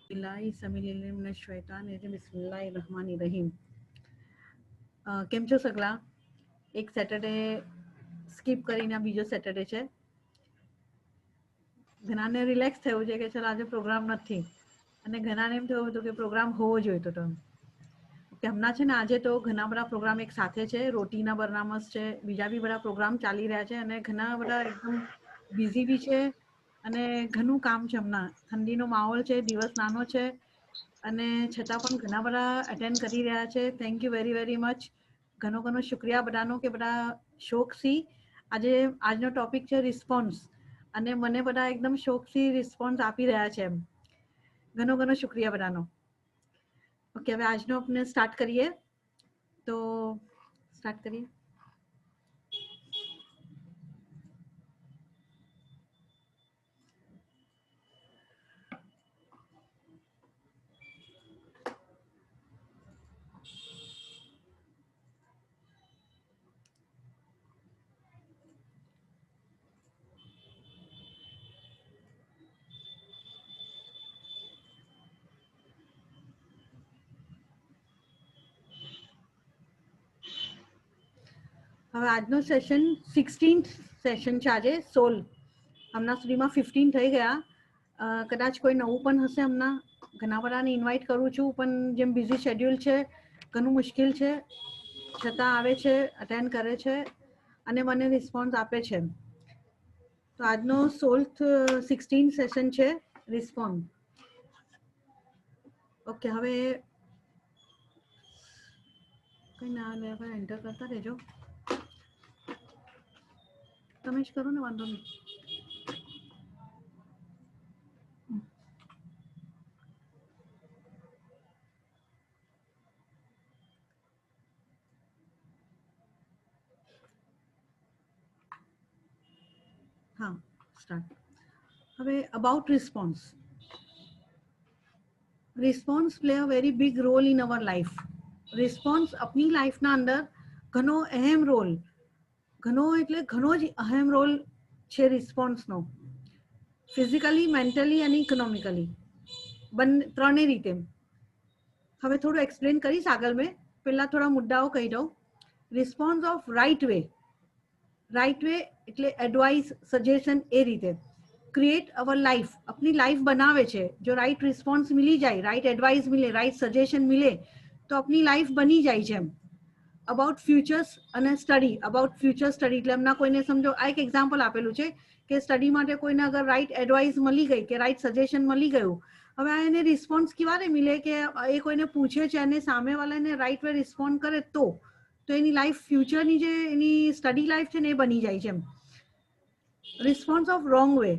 बिस्मिल्लाहिर्रहमानिर्रहीम. કેમ છો સગલા? એક સેટરડે સ્કીપ કરીને બીજો સેટરડે છે. ઘણાને રિલેક્સ થયું છે કે ચાલ આજે પ્રોગ્રામ નથી અને ઘણાને એમ થયું હતું કે પ્રોગ્રામ હોવો જોઈતો હતો. કે હમણાં છે ને આજે તો ઘણા બધા પ્રોગ્રામ એક સાથે છે. રોટીના બરનામસ છે, બીજા બી બધા પ્રોગ્રામ ચાલી રહ્યા છે અને ઘણા બધા એકદમ બિઝી બી છે અને ઘણું કામ છે. હમણાં ઠંડીનો માહોલ છે, દિવસ નાનો છે અને છતાં પણ ઘણા બધા અટેન્ડ કરી રહ્યા છે. Thank you very very much. ઘણો ઘણો શુક્રિયા બધાનો કે બધા શોખથી આજે આજનો ટોપિક છે રિસ્પોન્સ અને મને બધા એકદમ શોખથી રિસ્પોન્સ આપી રહ્યા છે. એમ ઘણો ઘણો શુક્રિયા બધાનો. ઓકે, હવે આજનો આપણે સ્ટાર્ટ કરીએ. તો સ્ટાર્ટ કરીએ. હવે આજનો સેશન 16th સેશન છે. આજે 16. હમણાં સુધીમાં 15 થઈ ગયા. કદાચ કોઈ નવું પણ હશે. હમણાં ઘણા બધાને ઇન્વાઇટ કરું છું પણ જેમ બિઝી શેડ્યુલ છે, ઘણું મુશ્કેલ છે, છતાં આવે છે, અટેન્ડ કરે છે અને મને રિસ્પોન્સ આપે છે. તો આજનો 16th સેશન છે રિસ્પોન્સ. ઓકે, હવે કઈ ના એન્ટર કરતા રહેજો. તમે જ કરો ને, વાંધો નહીં. હા, સ્ટાર્ટ. હવે about response. Response play a very big role in our life. Response આપણી લાઈફના અંદર ઘણો અહેમ રોલ, ઘણો એટલે ઘણો જ અહેમ રોલ છે રિસ્પોન્સનો. ફિઝિકલી, મેન્ટલી અને ઇકોનોમિકલી ત્રણેય રીતે. હવે થોડું એક્સપ્લેન કરીશ આગળ. મેં પહેલાં થોડા મુદ્દાઓ કહી દઉં. Response of right way. Right way એટલે એડવાઇસ, સજેશન, એ રીતે ક્રિએટ અવર લાઈફ. આપની લાઈફ બનાવે છે. જો રાઇટ રિસ્પોન્સ મિલી જાય, રાઇટ એડવાઇસ મિલે, રાઇટ સજેશન મિલે તો આપની લાઈફ બની જાય છે. એમ અબાઉટ ફ્યુચર્સ અને સ્ટડી. અબાઉટ ફ્યુચર સ્ટડી એટલે એમના કોઈને સમજો. આ એક એક્ઝામ્પલ આપેલું છે કે સ્ટડી માટે કોઈને અગર રાઇટ એડવાઇસ મળી ગઈ કે રાઇટ સજેશન મળી ગયું, હવે આ એને રિસ્પોન્સ કેવારે મિલે કે એ કોઈને પૂછે છે અને સામેવાળાને રાઇટ વે રિસ્પોન્ડ કરે તો એની લાઈફ, ફ્યુચરની જે એની સ્ટડી લાઈફ છે ને એ બની જાય છે. એમ response of wrong way.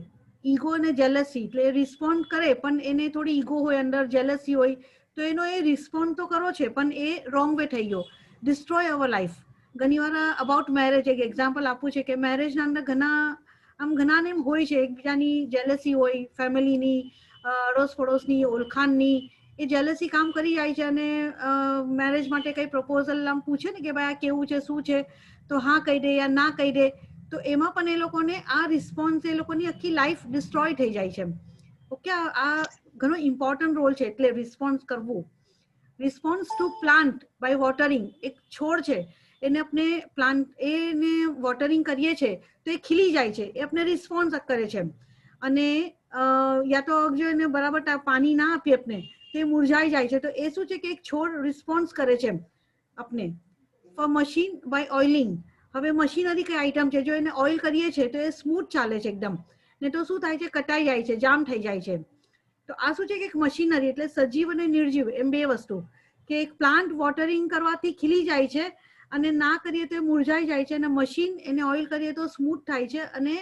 Ego અને જેલસી. એટલે એ રિસ્પોન્ડ કરે પણ એને થોડી ઈગો હોય, અંદર જેલસી હોય, તો એનો એ રિસ્પોન્ડ તો કરો છે પણ એ રોંગ વે થઈ ગયો. Destroy our life. ઘણી વાર અબાઉટ મેરેજ એક એક્ઝામ્પલ આપવું છે કે મેરેજના અંદર ઘણાને એમ હોય છે, એકબીજાની જેલસી હોય, ફેમિલીની, અડોસ પડોશની, ઓળખાણની. એ જેલસી કામ કરી જાય છે અને મેરેજ માટે કંઈ પ્રપોઝલ આમ પૂછે ને કે ભાઈ આ કેવું છે, શું છે, તો હા કહી દે યા ના કહી દે, તો એમાં પણ એ લોકોને આ રિસ્પોન્સ, એ લોકોની આખી લાઈફ ડિસ્ટ્રોય થઈ જાય છે. ઓકે, આ ઘણો ઇમ્પોર્ટન્ટ રોલ છે. એટલે રિસ્પોન્સ કરવું. Response to plant by watering. એક છોડ છે, એને આપણે એને વોટરિંગ કરીએ છીએ તો એ ખીલી જાય છે. એ આપણે રિસ્પોન્સ કરે છે. અને યા તો જો એને બરાબર પાણી ના આપીએ આપણે તો એ મુરઝાઈ જાય છે. તો એ શું છે કે એક છોડ રિસ્પોન્સ કરે છે આપણે. For machine by oiling. હવે મશીનરી કઈ આઈટમ છે, જો એને ઓઇલ કરીએ છીએ તો એ સ્મૂથ ચાલે છે એકદમ, ને તો શું થાય છે, કટાઈ જાય છે, જામ થઈ જાય છે. તો આ શું છે કે એક મશીનરી એટલે સજીવ અને નિર્જીવ એમ બે વસ્તુ. કે એક પ્લાન્ટ વોટરિંગ કરવાથી ખીલી જાય છે અને ના કરીએ તો એ મુરઝાઈ જાય છે. અને મશીન એને ઓઇલ કરીએ તો સ્મૂથ થાય છે અને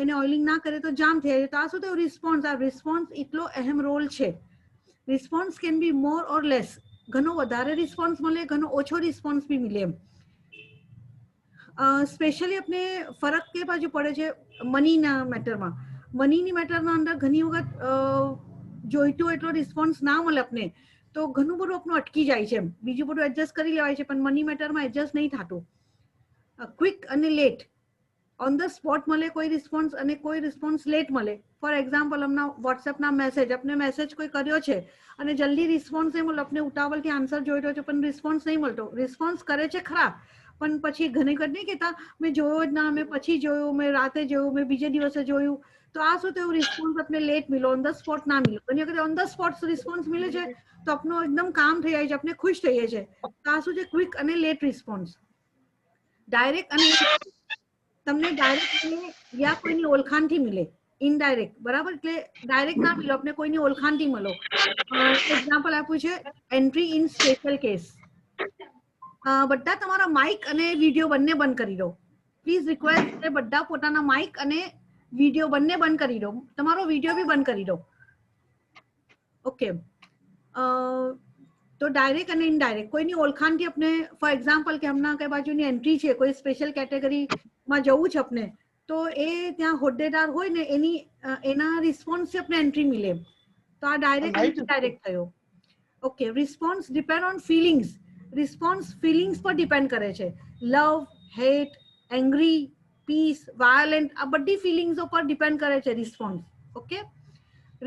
એને ઓઇલિંગ ના કરીએ તો જામ થઈ જાય છે. તો આ શું થયું, રિસ્પોન્સ. આ રિસ્પોન્સ એટલો અહેમ રોલ છે. Response can be more or less. ઘણો વધારે રિસ્પોન્સ મળે, ઘણો ઓછો રિસ્પોન્સ બી મળે. એમ સ્પેશિયલી આપણે ફરક કે બાજુ પડે છે મનીના મેટરમાં. મનીની મેટરના અંદર ઘણી વખત જોઈતું એટલો રિસ્પોન્સ ના મળે આપને તો ઘણું બધું આપણું અટકી જાય છે. એમ બીજું બધું એડજસ્ટ કરી લેવાય છે પણ મની મેટરમાં એડજસ્ટ નહીં થતું. ક્વિક અને લેટ. ઓન ધ સ્પોટ મળે કોઈ રિસ્પોન્સ અને કોઈ રિસ્પોન્સ લેટ મળે. ફોર એક્ઝામ્પલ હમણાં વોટ્સએપના મેસેજ આપણે મેસેજ કોઈ કર્યો છે અને જલ્દી રિસ્પોન્સ નહીં મળે, આપણે ઉતાવળથી આન્સર જોઈ રહ્યો છે પણ રિસ્પોન્સ નહીં મળતો. રિસ્પોન્સ કરે છે ખરા પણ પછી ઘણી વખત નહીં કહેતા મેં જોયો જ ના, મેં પછી જોયું, મેં રાતે જોયું, મેં બીજે દિવસે જોયું. તો આ શું થયું, રિસ્પોન્સ આપણે લેટ મિલો, ઓન ધ સ્પોટ ના મિલો. ઘણી વખત ઓન ધ સ્પોટ રિસ્પોન્સ મિલે છે તો આપણું એકદમ કામ થઈ જાય છે, આપણે ખુશ થઈએ છીએ. તો આ શું છે, ક્વિક અને લેટ રિસ્પોન્સ. ડાયરેક્ટ અને તમને ડાયરેક્ટ મિલે યા કોઈની ઓળખાણથી મિલે, ઇનડાયરેક્ટ, બરાબર. એટલે ડાયરેક્ટ ના મિલો, આપણે કોઈની ઓળખાણથી મળો. એક્ઝામ્પલ આપ્યું છે, એન્ટ્રી ઇન સ્પેશિયલ કેસ. બધા તમારા માઇક અને વિડીયો બંને બંધ કરી દો. પ્લીઝ રિક્વેસ્ટ છે, બધા પોતાના માઇક અને વિડીયો બંને બંધ કરી દો. તમારો વિડીયો બી બંધ કરી દો. ઓકે. તો ડાયરેક્ટ અને ઇનડાયરેક્ટ કોઈની ઓળખાણથી આપણે, ફોર એક્ઝામ્પલ કે હમણાં કઈ બાજુની એન્ટ્રી છે, કોઈ સ્પેશિયલ કેટેગરીમાં જવું છે આપણે, તો એ ત્યાં હોદ્દેદાર હોય ને એના રિસ્પોન્સથી આપણે એન્ટ્રી મિલે. તો આ ડાયરેક્ટ અને ઇનડાયરેક્ટ થયો. Okay. Response depend on feelings. Response feelings પર ડિપેન્ડ કરે છે. Love, hate, angry, peace, violent, આ બધી ફિલિંગ્સો પર ડિપેન્ડ કરે છે response. Okay.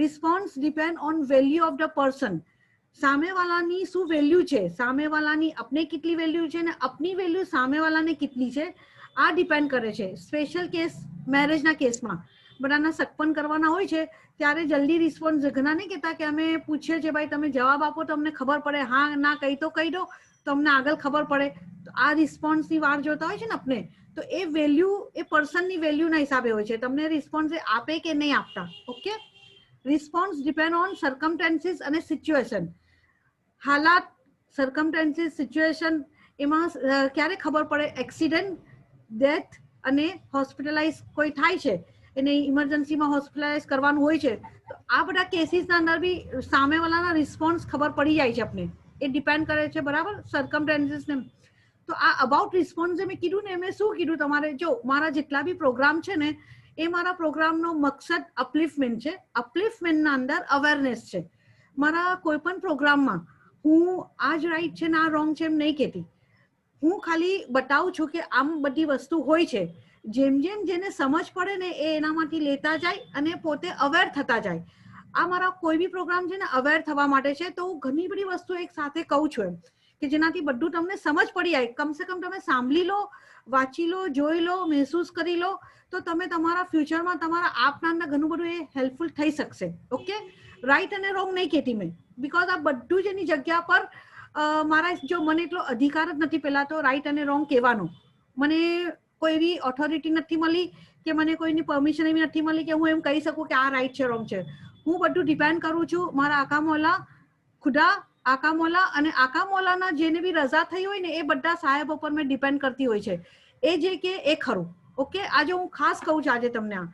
Response depend on value of the person. સામેવાળાની શું વેલ્યુ છે, સામેવાળાની આપણે કેટલી વેલ્યુ છે ને આપની વેલ્યુ સામેવાળાને કેટલી છે, આ ડિપેન્ડ કરે છે. સ્પેશિયલ કેસ, મેરેજના કેસમાં બધાના સગપન કરવાના હોય છે ત્યારે જલ્દી રિસ્પોન્સ, ઘણા નહીં કહેતા કે અમે પૂછીએ છીએ ભાઈ તમે જવાબ આપો તો અમને ખબર પડે, હા ના કહી તો કહી દો તો અમને આગળ ખબર પડે. તો આ રિસ્પોન્સની વાર જોતા હોય છે ને આપણે, તો એ વેલ્યુ એ પર્સનની વેલ્યુના હિસાબે હોય છે, તમને રિસ્પોન્સ આપે કે નહીં આપતા. ઓકે. રિસ્પોન્સ ડિપેન્ડ ઓન સર્કમસ્ટેન્સીસ અને સિચ્યુએશન. હાલાત, સર્કમસ્ટેન્સીસ, સિચ્યુએશન, એમાં ક્યારે ખબર પડે, એક્સિડન્ટ, ડેથ અને હોસ્પિટલાઇઝ કોઈ થાય છે, એને ઇમરજન્સીમાં હોસ્પિટલાઇઝ કરવાનું હોય છે, તો આ બધા કેસીસના અંદર બી સામેવાળાના રિસ્પોન્સ ખબર પડી જાય છે આપણે. એ ડિપેન્ડ કરે છે, બરાબર, સર્કમસ્ટેન્સીસને. તો આ અબાઉટ રિસ્પોન્સ જે મેં કીધું ને, મેં શું કીધું તમારે, જો મારા જેટલા બી પ્રોગ્રામ છે ને એ મારા પ્રોગ્રામનો મકસદ અપલિફમેન્ટ છે. અપલિફમેન્ટના અંદર અવેરનેસ છે. મારા કોઈ પણ પ્રોગ્રામમાં હું આ જ રાઈટ છે ને આ રોંગ છે એમ નહીં કહેતી. હું ખાલી બતાવું છું કે આમ બધી વસ્તુ હોય છે. જેમ જેમ જેને સમજ પડે ને એ એનામાંથી લેતા જાય અને પોતે અવેર થતા જાય. આ મારા કોઈ બી પ્રોગ્રામ છે ને અવેર થવા માટે છે. તો હું ઘણી બધી વસ્તુ એક સાથે કહું છું એમ કે જેનાથી બધું તમને સમજ પડી જાય. કમસે કમ તમે સાંભળી લો, વાંચી લો, જોઈ લો, મહેસૂસ કરી લો તો તમે તમારા ફ્યુચરમાં તમારા આપના અંદર ઘણું બધું એ હેલ્પફુલ થઈ શકશે. ઓકે. રાઈટ અને રોંગ નહીં કહેતી મેં, બીકોઝ આ બધું જ એની જગ્યા પર મારા, જો મને એટલો અધિકાર જ નથી પહેલા તો રાઈટ અને રોંગ કહેવાનો. મને કોઈ એવી ઓથોરિટી નથી મળી કે મને કોઈની પરમિશન એવી નથી મળી કે હું એમ કહી શકું કે આ રાઈટ છે, રોંગ છે. હું બધું ડિપેન્ડ કરું છું મારા આકા મોલા, ખુદા, આકા મોલા, અને આકા મોલાના જેને બી રજા થઈ હોય ને એ બધા સાહેબ ઉપર મેં ડિપેન્ડ કરતી હોય છે. એ જે કે એ ખરું. ઓકે. આજે હું ખાસ કહું છું આજે તમને આ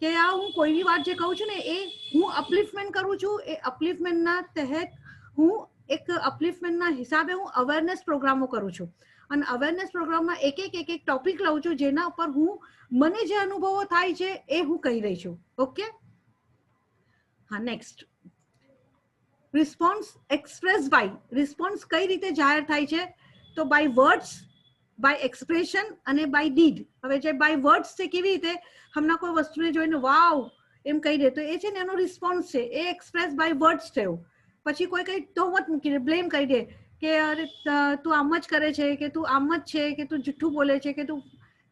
કે આ હું કોઈની વાત જે કહું છું ને એ હું અપલિફમેન્ટ કરું છું. એ અપલિફમેન્ટના તહેત હું એક અપલિફમેન્ટના હિસાબે હું અવેરનેસ પ્રોગ્રામો કરું છું અને અવેરનેસ પ્રોગ્રામમાં એક એક ટોપિક લઉં છું જેના ઉપર હું મને જે અનુભવો થાય છે એ હું કહી રહી છું. ઓકે. હા. Next, response express by. Response કઈ રીતે જાહેર થાય છે તો બાય વર્ડ્સ, બાય એક્સપ્રેશન અને બાય ડીડ. હવે જે બાય વર્ડ્સ છે કેવી રીતે, હમણાં કોઈ વસ્તુને જોઈને વાવ એમ કહી દે તો એ છે ને એનો રિસ્પોન્સ છે, એ એક્સપ્રેસ બાય વર્ડ્સ થયો. પછી કોઈ કઈ તોહમત મૂકી દે, બ્લેમ કરી દે કે અરે તું આમ જ કરે છે, કે તું આમ જ છે, કે તું જુઠ્ઠું બોલે છે, કે તું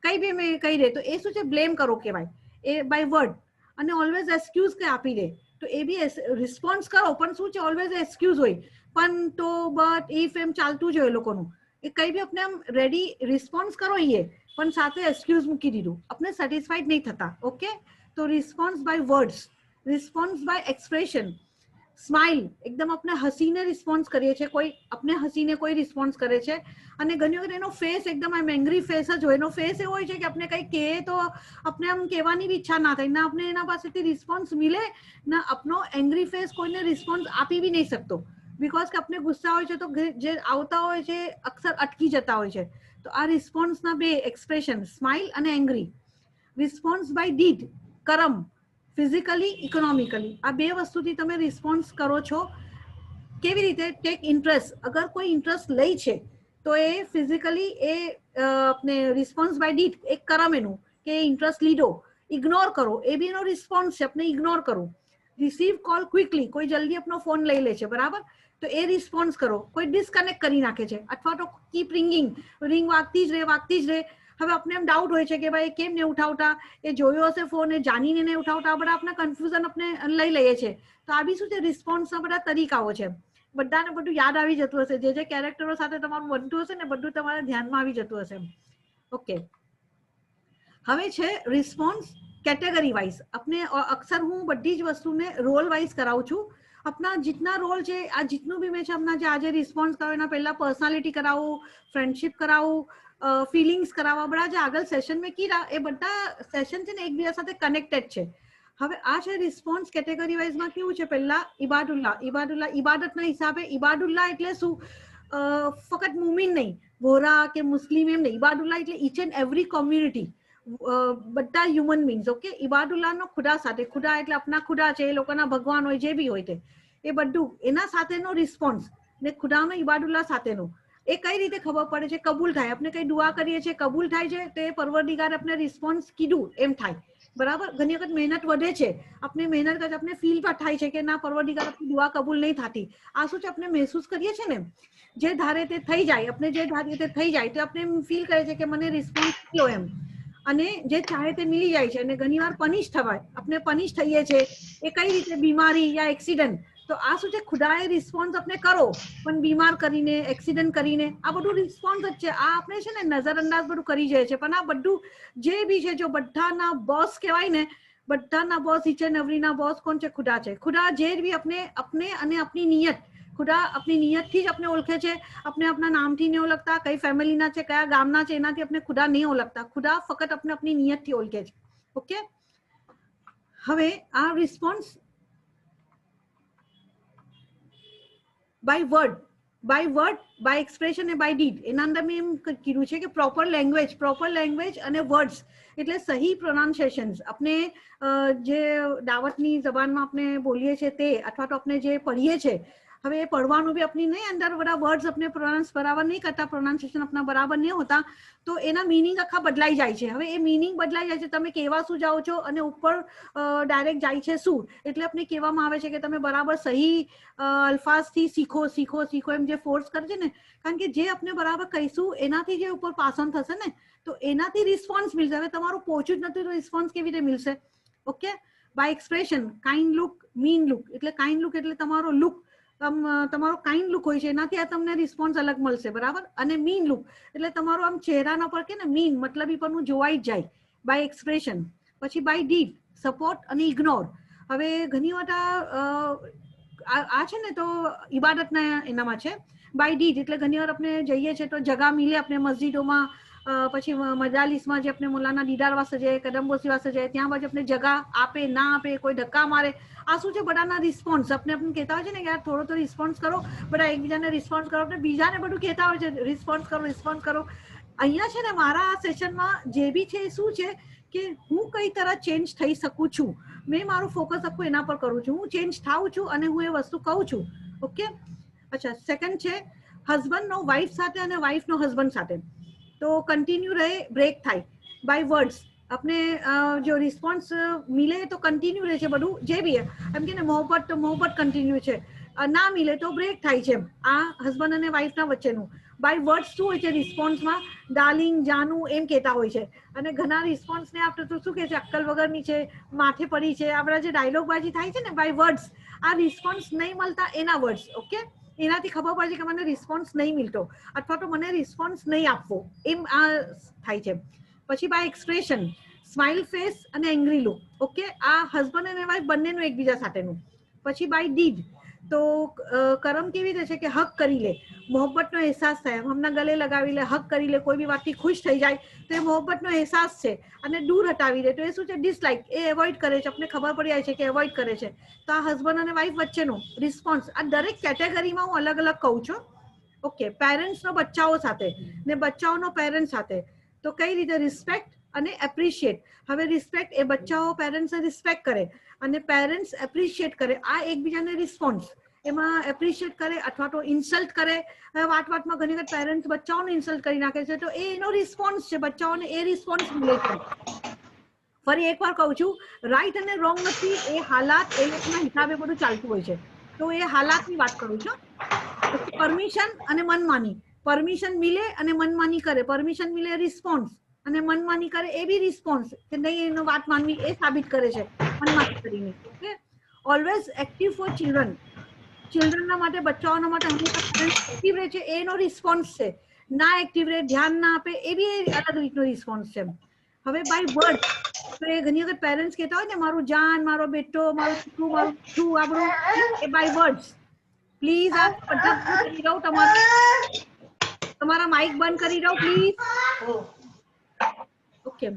કઈ બી મેં કહી દે તો એ શું છે, બ્લેમ કરો કહેવાય, એ બાય વર્ડ. અને ઓલવેઝ એક્સક્યુઝ કે આપી દે તો એ બી રિસ્પોન્સ કરો પણ શું છે, ઓલવેઝ એક્સક્યુઝ હોય, પણ તો બટ ઇફ એમ ચાલતું જ હોય એ લોકોનું. એ કઈ બી આપણે આમ રેડી રિસ્પોન્સ કરો એ પણ સાથે એક્સક્યુઝ મૂકી દીધું, આપણે સેટિસ્ફાઈડ નહીં થતા. ઓકે. તો response by words, response by expression. Smile, એકદમ આપણે હસીને રિસ્પોન્સ કરીએ છીએ, કોઈ આપણે હસીને કોઈ રિસ્પોન્સ કરે છે અને ઘણી વખત એનો ફેસ એકદમ આમ એંગ્રી ફેસ જ હોય. એનો ફેસ એવો હોય છે કે આપણે કંઈ કહે તો આપણે આમ કહેવાની બી ઈચ્છા ના થાય, ના આપણે એના પાસેથી રિસ્પોન્સ મિલે, ના આપણો એંગ્રી ફેસ કોઈને રિસ્પોન્સ આપી બી નહીં શકતો, બીકોઝ કે આપણે ગુસ્સા હોય છે તો જે આવતા હોય છે અક્સર અટકી જતા હોય છે. તો આ રિસ્પોન્સના બે એક્સપ્રેશન, સ્માઇલ અને એંગ્રી. રિસ્પોન્સ બાય ડીડ, કરમ, ફિઝિકલી, ઇકોનોમિકલી, આ બે વસ્તુથી તમે રિસ્પોન્સ કરો છો. કેવી રીતે, ટેક ઇન્ટરેસ્ટ, અગર કોઈ ઇન્ટરેસ્ટ લઈ છે તો એ ફિઝિકલી એ આપણે રિસ્પોન્સ બાય ડીડ એક કરમ એનું કે ઇન્ટરેસ્ટ લીધો, ઇગ્નોર કરો, એ બી એનો રિસ્પોન્સ છે. આપણે ઇગ્નોર કરો. રિસીવ કોલ ક્વિકલી, કોઈ જલ્દી આપણો ફોન લઈ લે છે, બરાબર, તો એ રિસ્પોન્સ કરો. કોઈ ડિસ્કનેક્ટ કરી નાખે છે અથવા તો કીપ રિંગિંગ, રિંગ વાગતી જ રહે. હવે આપણે એમ ડાઉટ હોય છે કે ભાઈ કેમ નહીં ઉઠાવતા, એ જોયો હશે ફોન, એ જાણીને નહીં ઉઠાવતા, બધા આપણે કન્ફ્યુઝન આપણે લઈ લઈએ છીએ. તો આ બી શું છે, રિસ્પોન્સના બધા તરીકાઓ છે. બધાને બધું યાદ આવી જતું હશે, જે કેરેક્ટરો સાથે તમારું બનતું હશે ને બધું તમારા ધ્યાનમાં આવી જતું હશે. ઓકે, હવે છે રિસ્પોન્સ કેટેગરી વાઇઝ. આપણે અક્સર હું બધી જ વસ્તુને રોલ વાઇઝ કરાવું છું. अपना जितना रोल है, आ जितनु भी मैं अपना आज रिस्पॉन्स करो एना पहला पर्सनालिटी करावू, फ्रेंडशिप करावू, फीलिंग्स करावा, बड़ा जो आगल सेशन में कीरा ए बड़ा सेशन है ने एकबीजा साथे कनेक्टेड है. હવે આ છે રિસ્પોન્સ કેટેગરી વાઇઝ માં કેવું છે, પહેલા ઇબાદુલ્લાહ. ઇબાદતના હિસાબે ઇબાદુલ્લાહ એટલે શું, ફક્ત મુમિન નહીં, વોરા કે મુસ્લિમ એમ નહીં. ઇબાદુલ્લાહ એટલે ઈચ એન્ડ એવરી કોમ્યુનિટી, બધા હ્યુમન બીંગ્સ. ઓકે, ઇબાદુલ્લાહનો ખુદા સાથે, ખુદા એટલે આપના ખુદા છે, એ લોકોના ભગવાન હોય, જે બી હોય તે, એ બધું એના સાથેનો રિસ્પોન્સ ને ખુદાનો ઇબાદુલ્લાહ સાથેનો એ કઈ રીતે ખબર પડે છે, કબૂલ થાય. આપણે કઈ દુઆ કરીએ છીએ, કબૂલ થાય છે, તો એ પરવરદિગાર આપણે રિસ્પોન્સ કીધું એમ થાય, બરાબર. ઘણી વખત મહેનત વધે છે, આપણે મહેનત કરતા આપણે ફીલ પણ થાય છે કે ના, પરવરદિગાર આપણી દુઆ કબૂલ નહીં થતી. આ શું છે, આપણે મહેસૂસ કરીએ છીએ ને, જે ધારે તે થઈ જાય, આપણે જે ધારીએ તે થઈ જાય, તો આપણે ફીલ કરે છે કે મને રિસ્પોન્સ મળ્યો એમ, અને જે ચાહે તે મિલી જાય છે. અને ઘણી વાર પનિશ થવાય, આપણે પનિશ થઈએ છીએ, એ કઈ રીતે, બીમારી યા એક્સિડન્ટ. તો આ શું છે, ખુદાએ રિસ્પોન્સ આપણે કરો, પણ બીમાર કરીને, એક્સિડન્ટ કરીને, આ બધું રિસ્પોન્સ જ છે. આ આપણે છે ને નજરઅંદાજ બધું કરી જાય છે, પણ આ બધું જે બી છે, જો બધાના બોસ કહેવાય ને, બધાના બોસ, ઈચ એન્ડ એવરીના બોસ કોણ છે, ખુદા છે. ખુદા જે બી આપણે અને આપણી નિયત, ખુદા આપણી નિયતથી જ આપણે ઓળખે છે. આપણે આપણા નામથી નહીં ઓળખતા, કઈ ફેમિલીના છે, કયા ગામના છે, એનાથી આપણે ખુદા નહીં ઓળખતા. ખુદા ફક્ત આપણે આપણી નિયતથી ઓળખે છે. ઓકે, હવે આ response by word, by expression અને બાય ડીડ. એના અંદર મેં એમ કીધું છે કે પ્રોપર લેંગ્વેજ અને વર્ડ્સ એટલે સહી પ્રોનાઉન્સિએશન્સ. આપણે જે દાવતની જબાનમાં આપણે બોલીએ છીએ તે, અથવા તો આપણે જે પઢીએ છીએ, હવે એ પડવાનું બી આપણી નહીં, અંદર બધા વર્ડ્સ આપણે પ્રોનાઉન્સ બરાબર નહીં કરતા, પ્રોનાઉન્સિએશન આપણા બરાબર નહીં હોતા, તો એના મિનિંગ આખા બદલાઈ જાય છે. હવે એ મિનિંગ બદલાઈ જાય છે, તમે કહેવા શું જાઓ છો અને ઉપર ડાયરેક્ટ જાય છે શું, એટલે આપણે કહેવામાં આવે છે કે તમે બરાબર સહી અલ્ફાઝથી શીખો એમ જે ફોર્સ કરે છે ને, કારણ કે જે આપણે બરાબર કહીશું એનાથી જે ઉપર પાસન થશે ને, તો એનાથી રિસ્પોન્સ મળશે. હવે તમારું પહોંચ્યું જ નથી તો રિસ્પોન્સ કેવી રીતે મળશે? Okay, by expression, kind look, mean look. એટલે કાઇન્ડ લુક એટલે તમારો લુક, તમારો કાઇન્ડ લુક હોય છે, એનાથી આ તમને રિસ્પોન્સ અલગ મળશે, બરાબર. અને મીન લુક એટલે તમારો આમ ચહેરાના પર કે ને મીન મતલબ પણ જોવાઈ જ જાય, બાય એક્સપ્રેશન. પછી બાય ડીડ, સપોર્ટ અને ઇગ્નોર. હવે ઘણી વાર આ છે ને, તો ઇબાદતના એનામાં છે. બાય ડીડ એટલે ઘણી વાર આપણે જઈએ છીએ તો જગા મિલે આપણે મસ્જિદોમાં, પછી મજાલિસમાં જે આપણે મોલાના દીદાર વાસ્તે જાય, કદમબોસી વાસ્તે જાય, ત્યાં બાજુ આપણે જગા આપે ના આપે, કોઈ ધક્કા મારે. આ શું છે, બધાના રિસ્પોન્સ આપણે કહેતા હોય છે ને કે યાર થોડો તો રિસ્પોન્સ કરો, બધા એકબીજાને રિસ્પોન્સ કરો, આપણે બીજાને બધું કહેતા હોય છે રિસ્પોન્સ કરો. અહીંયા છે ને મારા આ સેશનમાં જે બી છે એ શું છે કે હું કઈ તરહ ચેન્જ થઈ શકું છું. મેં મારું ફોકસ આખું એના પર કરું છું, હું ચેન્જ થાઉં છું અને હું એ વસ્તુ કહું છું. ઓકે, અચ્છા. સેકન્ડ છે હસબન્ડનો વાઇફ સાથે અને વાઇફનો હસબન્ડ સાથે, તો કન્ટિન્યુ રહે, બ્રેક થાય બાય વર્ડ્સ. આપણે જો રિસ્પોન્સ મિલે તો કન્ટિન્યુ રહે છે બધું, જે બી એમ કે ને મોહબ્બત, તો મોહબ્બત કન્ટિન્યુ છે, ના મિલે તો બ્રેક થાય છે. આ હસબન્ડ અને વાઇફના વચ્ચેનું. બાય વર્ડ્સ શું હોય છે રિસ્પોન્સમાં, ડાર્લિંગ, જાનુ એમ કહેતા હોય છે. અને ઘણા રિસ્પોન્સને આપણે તો શું કહે છે, અક્કલ વગરની છે, માથે પડી છે, આપણા જે ડાયલોગબાજી થાય છે ને બાય વર્ડ્સ, આ રિસ્પોન્સ નહીં મળતા એના વર્ડ્સ. ઓકે, એનાથી ખબર પડે છે કે મને રિસ્પોન્સ નહીં મળતો, અથવા તો મને રિસ્પોન્સ નહીં આપવો, એમ આ થાય છે. પછી બાય એક્સપ્રેશન, સ્માઇલ ફેસ અને એંગ્રી લુક. ઓકે, આ હસબન્ડ અને વાઇફ બંનેનું એકબીજા સાથેનું. પછી બાય ડીડ, તો કરમ કેવી રીતે છે કે હક કરી લે, મોહબ્બતનો અહેસાસ થાય, હમણાં ગલે લગાવી લે, હક કરી લે, કોઈ બી વાતથી ખુશ થઈ જાય તો એ મોહબ્બતનો અહેસાસ છે. અને દૂર હટાવી દે તો એ શું છે, ડિસલાઇક, એ એવોઇડ કરે છે, આપણે ખબર પડી જાય છે કે એવોઇડ કરે છે. તો આ હસબન્ડ અને વાઇફ વચ્ચેનો રિસ્પોન્સ. આ દરેક કેટેગરીમાં હું અલગ અલગ કહું છું. ઓકે, પેરેન્ટ્સનો બચ્ચાઓ સાથે ને બચ્ચાઓનો પેરેન્ટ સાથે, તો કઈ રીતે રિસ્પેક્ટ અને એપ્રિશિએટ. હવે રિસ્પેક્ટ એ બચ્ચાઓ પેરેન્ટ્સને રિસ્પેક્ટ કરે અને પેરેન્ટ્સ એપ્રિશિએટ કરે, આ એકબીજાને રિસ્પોન્સ. એમાં એપ્રિશિએટ કરે અથવા તો ઇન્સલ્ટ કરે. વાતમાં ઘણી વખત પેરેન્ટ્સ બચ્ચાઓને ઇન્સલ્ટ કરી નાખે છે, તો એનો રિસ્પોન્સ છે, બચ્ચાઓને એ રિસ્પોન્સ મિલે છે. ફરી એકવાર કહું છું, રાઈટ અને રોંગ નથી, એ હાલાત એ લોકોના હિસાબે બધું ચાલતું હોય છે. તો એ હાલાતની વાત કરું છું. પછી પરમિશન અને મનમાની. પરમિશન મિલે અને મનમાની કરે. પરમિશન મિલે રિસ્પોન્સ અને મનમાની કરે એ બી રિસ્પોન્સ, કે નહીં એનો વાત માનવી એ સાબિત કરે છે મનમાની કરીને. Okay, always active for children. ચિલ્ડ્રનના માટે, બચ્ચાઓના માટે હંમેશા પેરેન્ટ્સ એક્ટિવ રહે છે, એનો રિસ્પોન્સ છે. ના એક્ટિવ રહે, ધ્યાન ના આપે, એ બી અલગ રીતનો રિસ્પોન્સ છે. હવે બાય વર્ડ, તો એ ઘણી વખત પેરેન્ટ્સ કહેતા હોય ને, મારું જાન, મારો બેટો, મારું દીકરું, મારું છું, આ બધું એ બાય વર્ડ્સ. પ્લીઝ આ બધા બંધ કરી દો, તમારા માઇક બંધ કરી દો પ્લીઝ. ઓકે,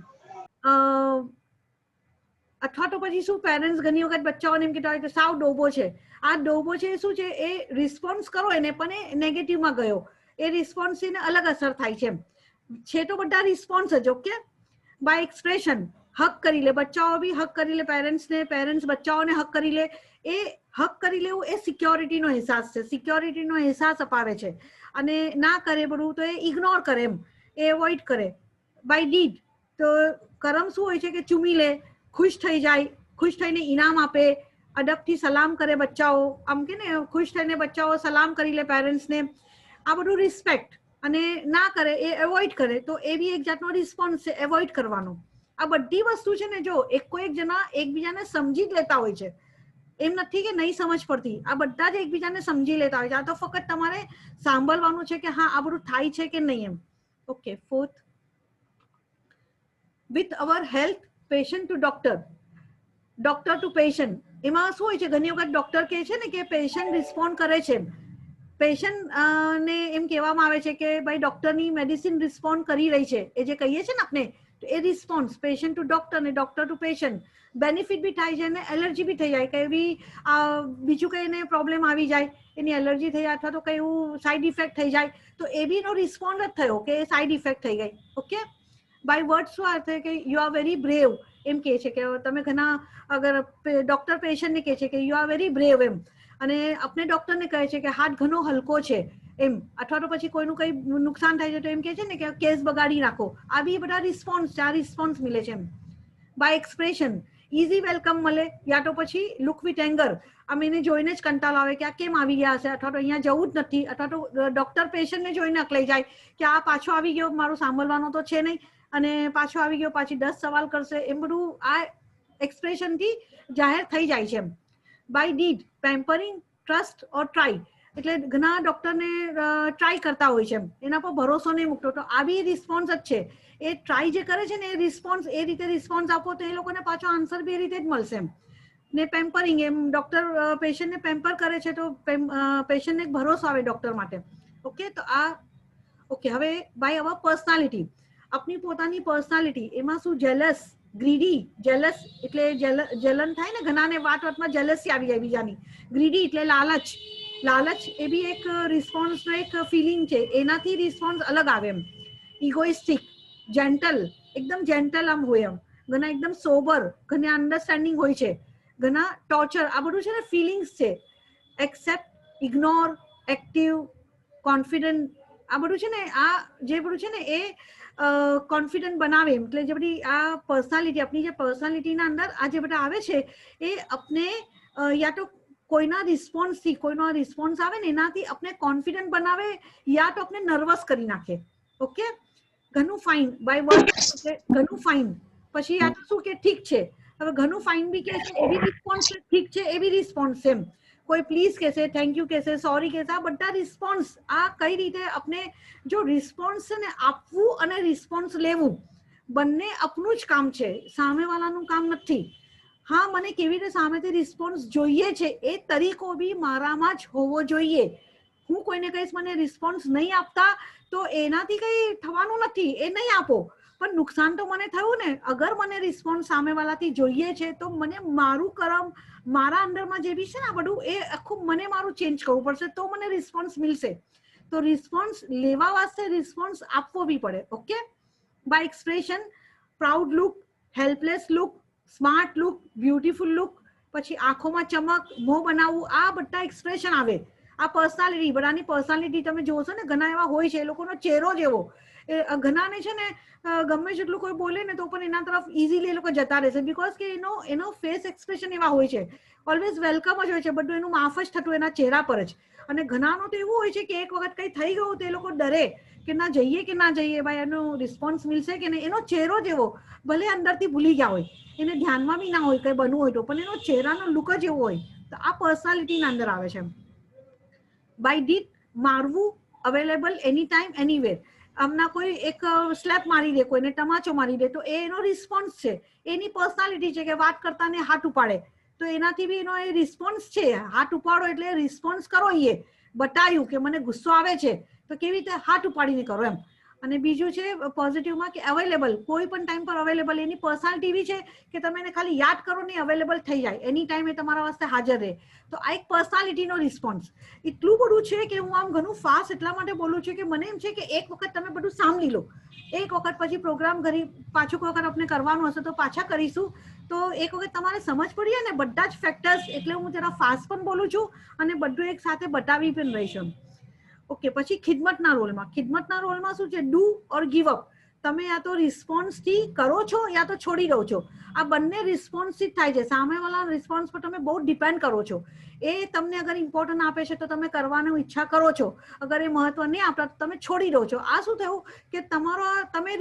અથવા તો પછી શું, પેરેન્ટ્સ ઘણી વખત બચ્ચાઓને એમ કહેતા હોય કે સાવ ડોબો છે. આ ડોબો છે શું છે, એ રિસ્પોન્સ કરો એને, પણ એ નેગેટિવમાં ગયો, એ રિસ્પોન્સ એને અલગ અસર થાય છે. છે તો બધા રિસ્પોન્સ જ. ઓકે, બાય એક્સપ્રેશન, હક કરી લે, બચ્ચાઓ બી હક કરી લે પેરેન્ટ્સને, પેરેન્ટ્સ બચ્ચાઓને હક કરી લે. એ હક કરી લેવું એ સિક્યોરિટીનો અહેસાસ છે, સિક્યોરિટીનો અહેસાસ અપાવે છે. અને ના કરે બધું તો એ ઇગ્નોર કરે, એમ એ એવોઇડ કરે. બાય ડીડ, તો કરમ શું હોય છે કે ચૂમી લે, ખુશ થઈ જાય, ખુશ થઈને ઇનામ આપે, અદબથી સલામ કરે બચ્ચાઓ, આમ કે ને ખુશ થઈને બચ્ચાઓ સલામ કરી લે પેરેન્ટ્સને. આ બધું રિસ્પેક્ટ. અને ના કરે એ એવોઇડ કરે, તો એ બી એક જાતનો રિસ્પોન્સ છે, એવોઇડ કરવાનો. આ બધી વસ્તુ છે ને, જો એક જણા એકબીજાને સમજી જ લેતા હોય છે, એમ નથી કે નહીં સમજ પડતી. આ બધા જ એકબીજાને સમજી લેતા હોય છે. આ તો ફક્ત તમારે સાંભળવાનું છે કે હા આ બધું થાય છે કે નહીં એમ. Okay, fourth, with our health, patient to doctor, doctor to patient. એમાં શું હોય છે, ઘણી વખત ડોક્ટર કહે છે ને કે પેશન્ટ રિસ્પોન્ડ કરે છે, પેશન્ટ ને એમ કહેવામાં આવે છે કે ભાઈ ડોક્ટરની મેડિસિન રિસ્પોન્ડ કરી રહી છે, એ જે કહીએ છીએ ને આપણે, તો એ રિસ્પોન્સ પેશન્ટ ટુ ડોક્ટર ને ડોક્ટર ટુ પેશન્ટ. બેનિફિટ બી થાય છે અને એલર્જી બી થઈ જાય, કે એવી બીજું કંઈ એને પ્રોબ્લેમ આવી જાય, એની એલર્જી થઈ જાય અથવા તો કઈ એવું સાઈડ ઇફેક્ટ થઈ જાય, તો એ બી એનો રિસ્પોન્ડ જ થયો કે એ સાઈડ ઇફેક્ટ થઈ ગઈ. ઓકે, બાય વર્ડ શું અર્થ છે કે યુ આર વેરી બ્રેવ, એમ કહે છે કે તમે ઘણા, અગર ડોક્ટર પેશન્ટને કહે છે કે યુ આર વેરી બ્રેવ એમ, અને આપણે ડોક્ટરને કહે છે કે હાથ ઘણો હલકો છે એમ, અથવા તો પછી કોઈનું કઈ નુકસાન થાય છે તો એમ કહે છે ને કે કેસ બગાડી નાખો. આ બી બધા રિસ્પોન્સ, આ રિસ્પોન્સ મિલે છે એમ. બાય એક્સપ્રેશન, ઇઝી વેલકમ મળે, યા તો પછી લુક વિથ એંગર, આમ એને જોઈને જ કંટાળ આવે કે આ કેમ આવી ગયા હશે, અથવા તો અહીંયા જવું જ નથી, અથવા તો ડોક્ટર પેશન્ટને જોઈને અકલાઈ જાય કે આ પાછો આવી ગયો, મારું સાંભળવાનો તો છે નહીં, અને પાછો આવી ગયો, પાછી 10 સવાલ કરશે, એમ બધું આ એક્સપ્રેશનથી જાહેર થઈ જાય છે એમ. By deed, pampering, trust or try, એટલે ઘણા ડોક્ટરને ટ્રાય કરતા હોય છે એમ, એના પર ભરોસો નહીં મૂકતો, તો આ બી રિસ્પોન્સ જ છે. એ ટ્રાય જે કરે છે ને એ રિસ્પોન્સ, એ રીતે રિસ્પોન્સ આપો તો એ લોકોને પાછો આન્સર બી એ રીતે જ મળશે એમ. ને પેમ્પરિંગ, એમ ડોક્ટર પેશન્ટને પેમ્પર કરે છે તો પેશન્ટને એક ભરોસો આવે ડોક્ટર માટે. ઓકે, તો આ ઓકે. હવે બાય અવર પર્સનાલિટી, આપણી પોતાની પર્સનાલિટી, એમાં શું, જેલસ, ગ્રીડી, જેલસ એટલે જલન થાય ને ઘણાને, વાતમાં જેલસી આવી જાય બીજાની. ગ્રીડી એટલે લાલચ, લાલચ એ બી એક રિસ્પોન્સનો એક ફિલિંગ છે, એનાથી રિસ્પોન્સ અલગ આવે એમ. ઇગોઇસ્ટિક, જેન્ટલ, એકદમ જેન્ટલ આમ હોય એમ, ઘણા એકદમ સોબર, ઘણા અન્ડરસ્ટેન્ડિંગ હોય છે, ઘણા ટોર્ચર, આ બધું છે ને ફિલિંગ્સ છે. એક્સેપ્ટ, ઇગ્નોર, એક્ટિવ, કોન્ફિડન્ટ, આ બધું છે ને, આ જે બધું છે ને એ કોન્ફિડન્ટ બનાવે એમ. એટલે જે બધી આ પર્સનાલિટી, આપણી જે પર્સનાલિટીના અંદર આ જે બધા આવે છે, એ આપણે યા તો કોઈના રિસ્પોન્સથી, કોઈનો રિસ્પોન્સ આવે ને એનાથી આપણે કોન્ફિડન્ટ બનાવે, યા તો આપણે નર્વસ કરી નાખે. ઓકે, ઘણું ફાઇન, બાય વર્ડ ઘણું ફાઇન, પછી યા તો શું કે ઠીક છે. હવે ઘણું ફાઇન બી કે છે, એવી રિસ્પોન્સ, ઠીક છે એવી રિસ્પોન્સ એમ. કોઈ પ્લીઝ કહેશે, થેન્ક યુ કહેશે, સોરી કહેશે, આ બધા રિસ્પોન્સ. આ કઈ રીતે આપણે, જો રિસ્પોન્સ છે ને આપવું અને રિસ્પોન્સ લેવું બંને આપનું જ કામ છે, સામેવાળાનું કામ નથી. હા, મને કેવી રીતે સામેથી રિસ્પોન્સ જોઈએ છે એ તરીકો બી મારામાં જ હોવો જોઈએ. હું કોઈને કહીશ મને રિસ્પોન્સ નહીં આપતા તો એનાથી કઈ થવાનું નથી, એ નહીં આપો, પણ નુકસાન તો મને થયું ને. અગર મને રિસ્પોન્સ સામેવાળાથી જોઈએ છે તો મને મારું કરમ, મારા અંદરમાં જે બી છે ને આ બધું, એ આખું મને મારું ચેન્જ કરવું પડશે તો મને રિસ્પોન્સ મિલશે. તો રિસ્પોન્સ લેવા વાસ્તે રિસ્પોન્સ આપવો બી પડે. Okay, by expression, proud look, helpless look, smart look, beautiful look, પછી આંખોમાં ચમક, મોં બનાવવું, આ બધા એક્સપ્રેશન આવે. આ પર્સનાલિટી, બધાની પર્સનાલિટી તમે જોશો ને, ઘણા એવા હોય છે, એ લોકોનો ચહેરો જ એવો. ઘણાને છે ને ગમે જેટલું કોઈ બોલે ને તો પણ એના તરફ ઇઝીલી એ લોકો જતા રહેશે, બીકોઝ કે એનો ફેસ એક્સપ્રેશન એવા હોય છે, ઓલવેઝ વેલકમ જ હોય છે, બધું એનું માફ જ થતું એના ચહેરા પર જ. અને ઘણાનું તો એવું હોય છે કે એક વખત કંઈ થઈ ગયું તો એ લોકો ડરે કે ના જઈએ કે ના જઈએ, ભાઈ એનો રિસ્પોન્સ મળશે કે નહીં. એનો ચહેરો જ એવો, ભલે અંદરથી ભૂલી ગયા હોય, એને ધ્યાનમાં બી ના હોય કંઈ બનવું હોય તો, પણ એનો ચહેરાનો લુક જ એવો હોય. તો આ પર્સનાલિટીના અંદર આવે છે. બાય ડીડ, મારવું, અવેલેબલ એની ટાઈમ એનીવેર. આમના કોઈ એક સ્લેપ મારી દે, કોઈને તમાચો મારી દે, તો એનો રિસ્પોન્સ છે, એની પર્સનાલિટી છે કે વાત કરતાને હાથ ઉપાડે, તો એનાથી બી એનો એ રિસ્પોન્સ છે. હાથ ઉપાડો એટલે રિસ્પોન્સ કરો, એ બતાવ્યું કે મને ગુસ્સો આવે છે, તો કેવી રીતે હાથ ઉપાડીને કરો એમ. અને બીજું છે પોઝિટિવમાં કે અવેલેબલ, કોઈ પણ ટાઈમ પર અવેલેબલ. એની પર્સનાલિટી એવી છે કે તમે એને ખાલી યાદ કરો ને અવેલેબલ થઈ જાય, એની ટાઈમ એ તમારા વાસ્તે હાજર રહે. તો આ એક પર્સનાલિટીનો રિસ્પોન્સ. એટલું બધું છે કે હું આમ ઘણું ફાસ્ટ એટલા માટે બોલું છું કે મને એમ છે કે એક વખત તમે બધું સાંભળી લો, એક વખત પછી પ્રોગ્રામ ઘરી પાછું કોઈ વખત આપણે કરવાનું હશે તો પાછા કરીશું. તો એક વખત તમારે સમજ પડી જાય ને બધા જ ફેક્ટર્સ, એટલે હું જરા ફાસ્ટ પણ બોલું છું અને બધું એક સાથે બતાવી પણ રહી છું. ઓકે, પછી ખિદમતના રોલમાં. ખિદમતના રોલમાં શું છે? Do or give up. તમે યા તો રિસ્પોન્સથી કરો છો યા તો છોડી દો છો. આ બંને રિસ્પોન્સથી જ થાય છે. સામેવાળા રિસ્પોન્સ પર તમે બહુ ડિપેન્ડ કરો છો. એ તમને અગર ઇમ્પોર્ટન્ટ આપે છે તો તમે કરવાની ઈચ્છા કરો છો, અગર એ મહત્વ નહીં આપતા તો તમે છોડી દો છો. આ શું થયું કે તમે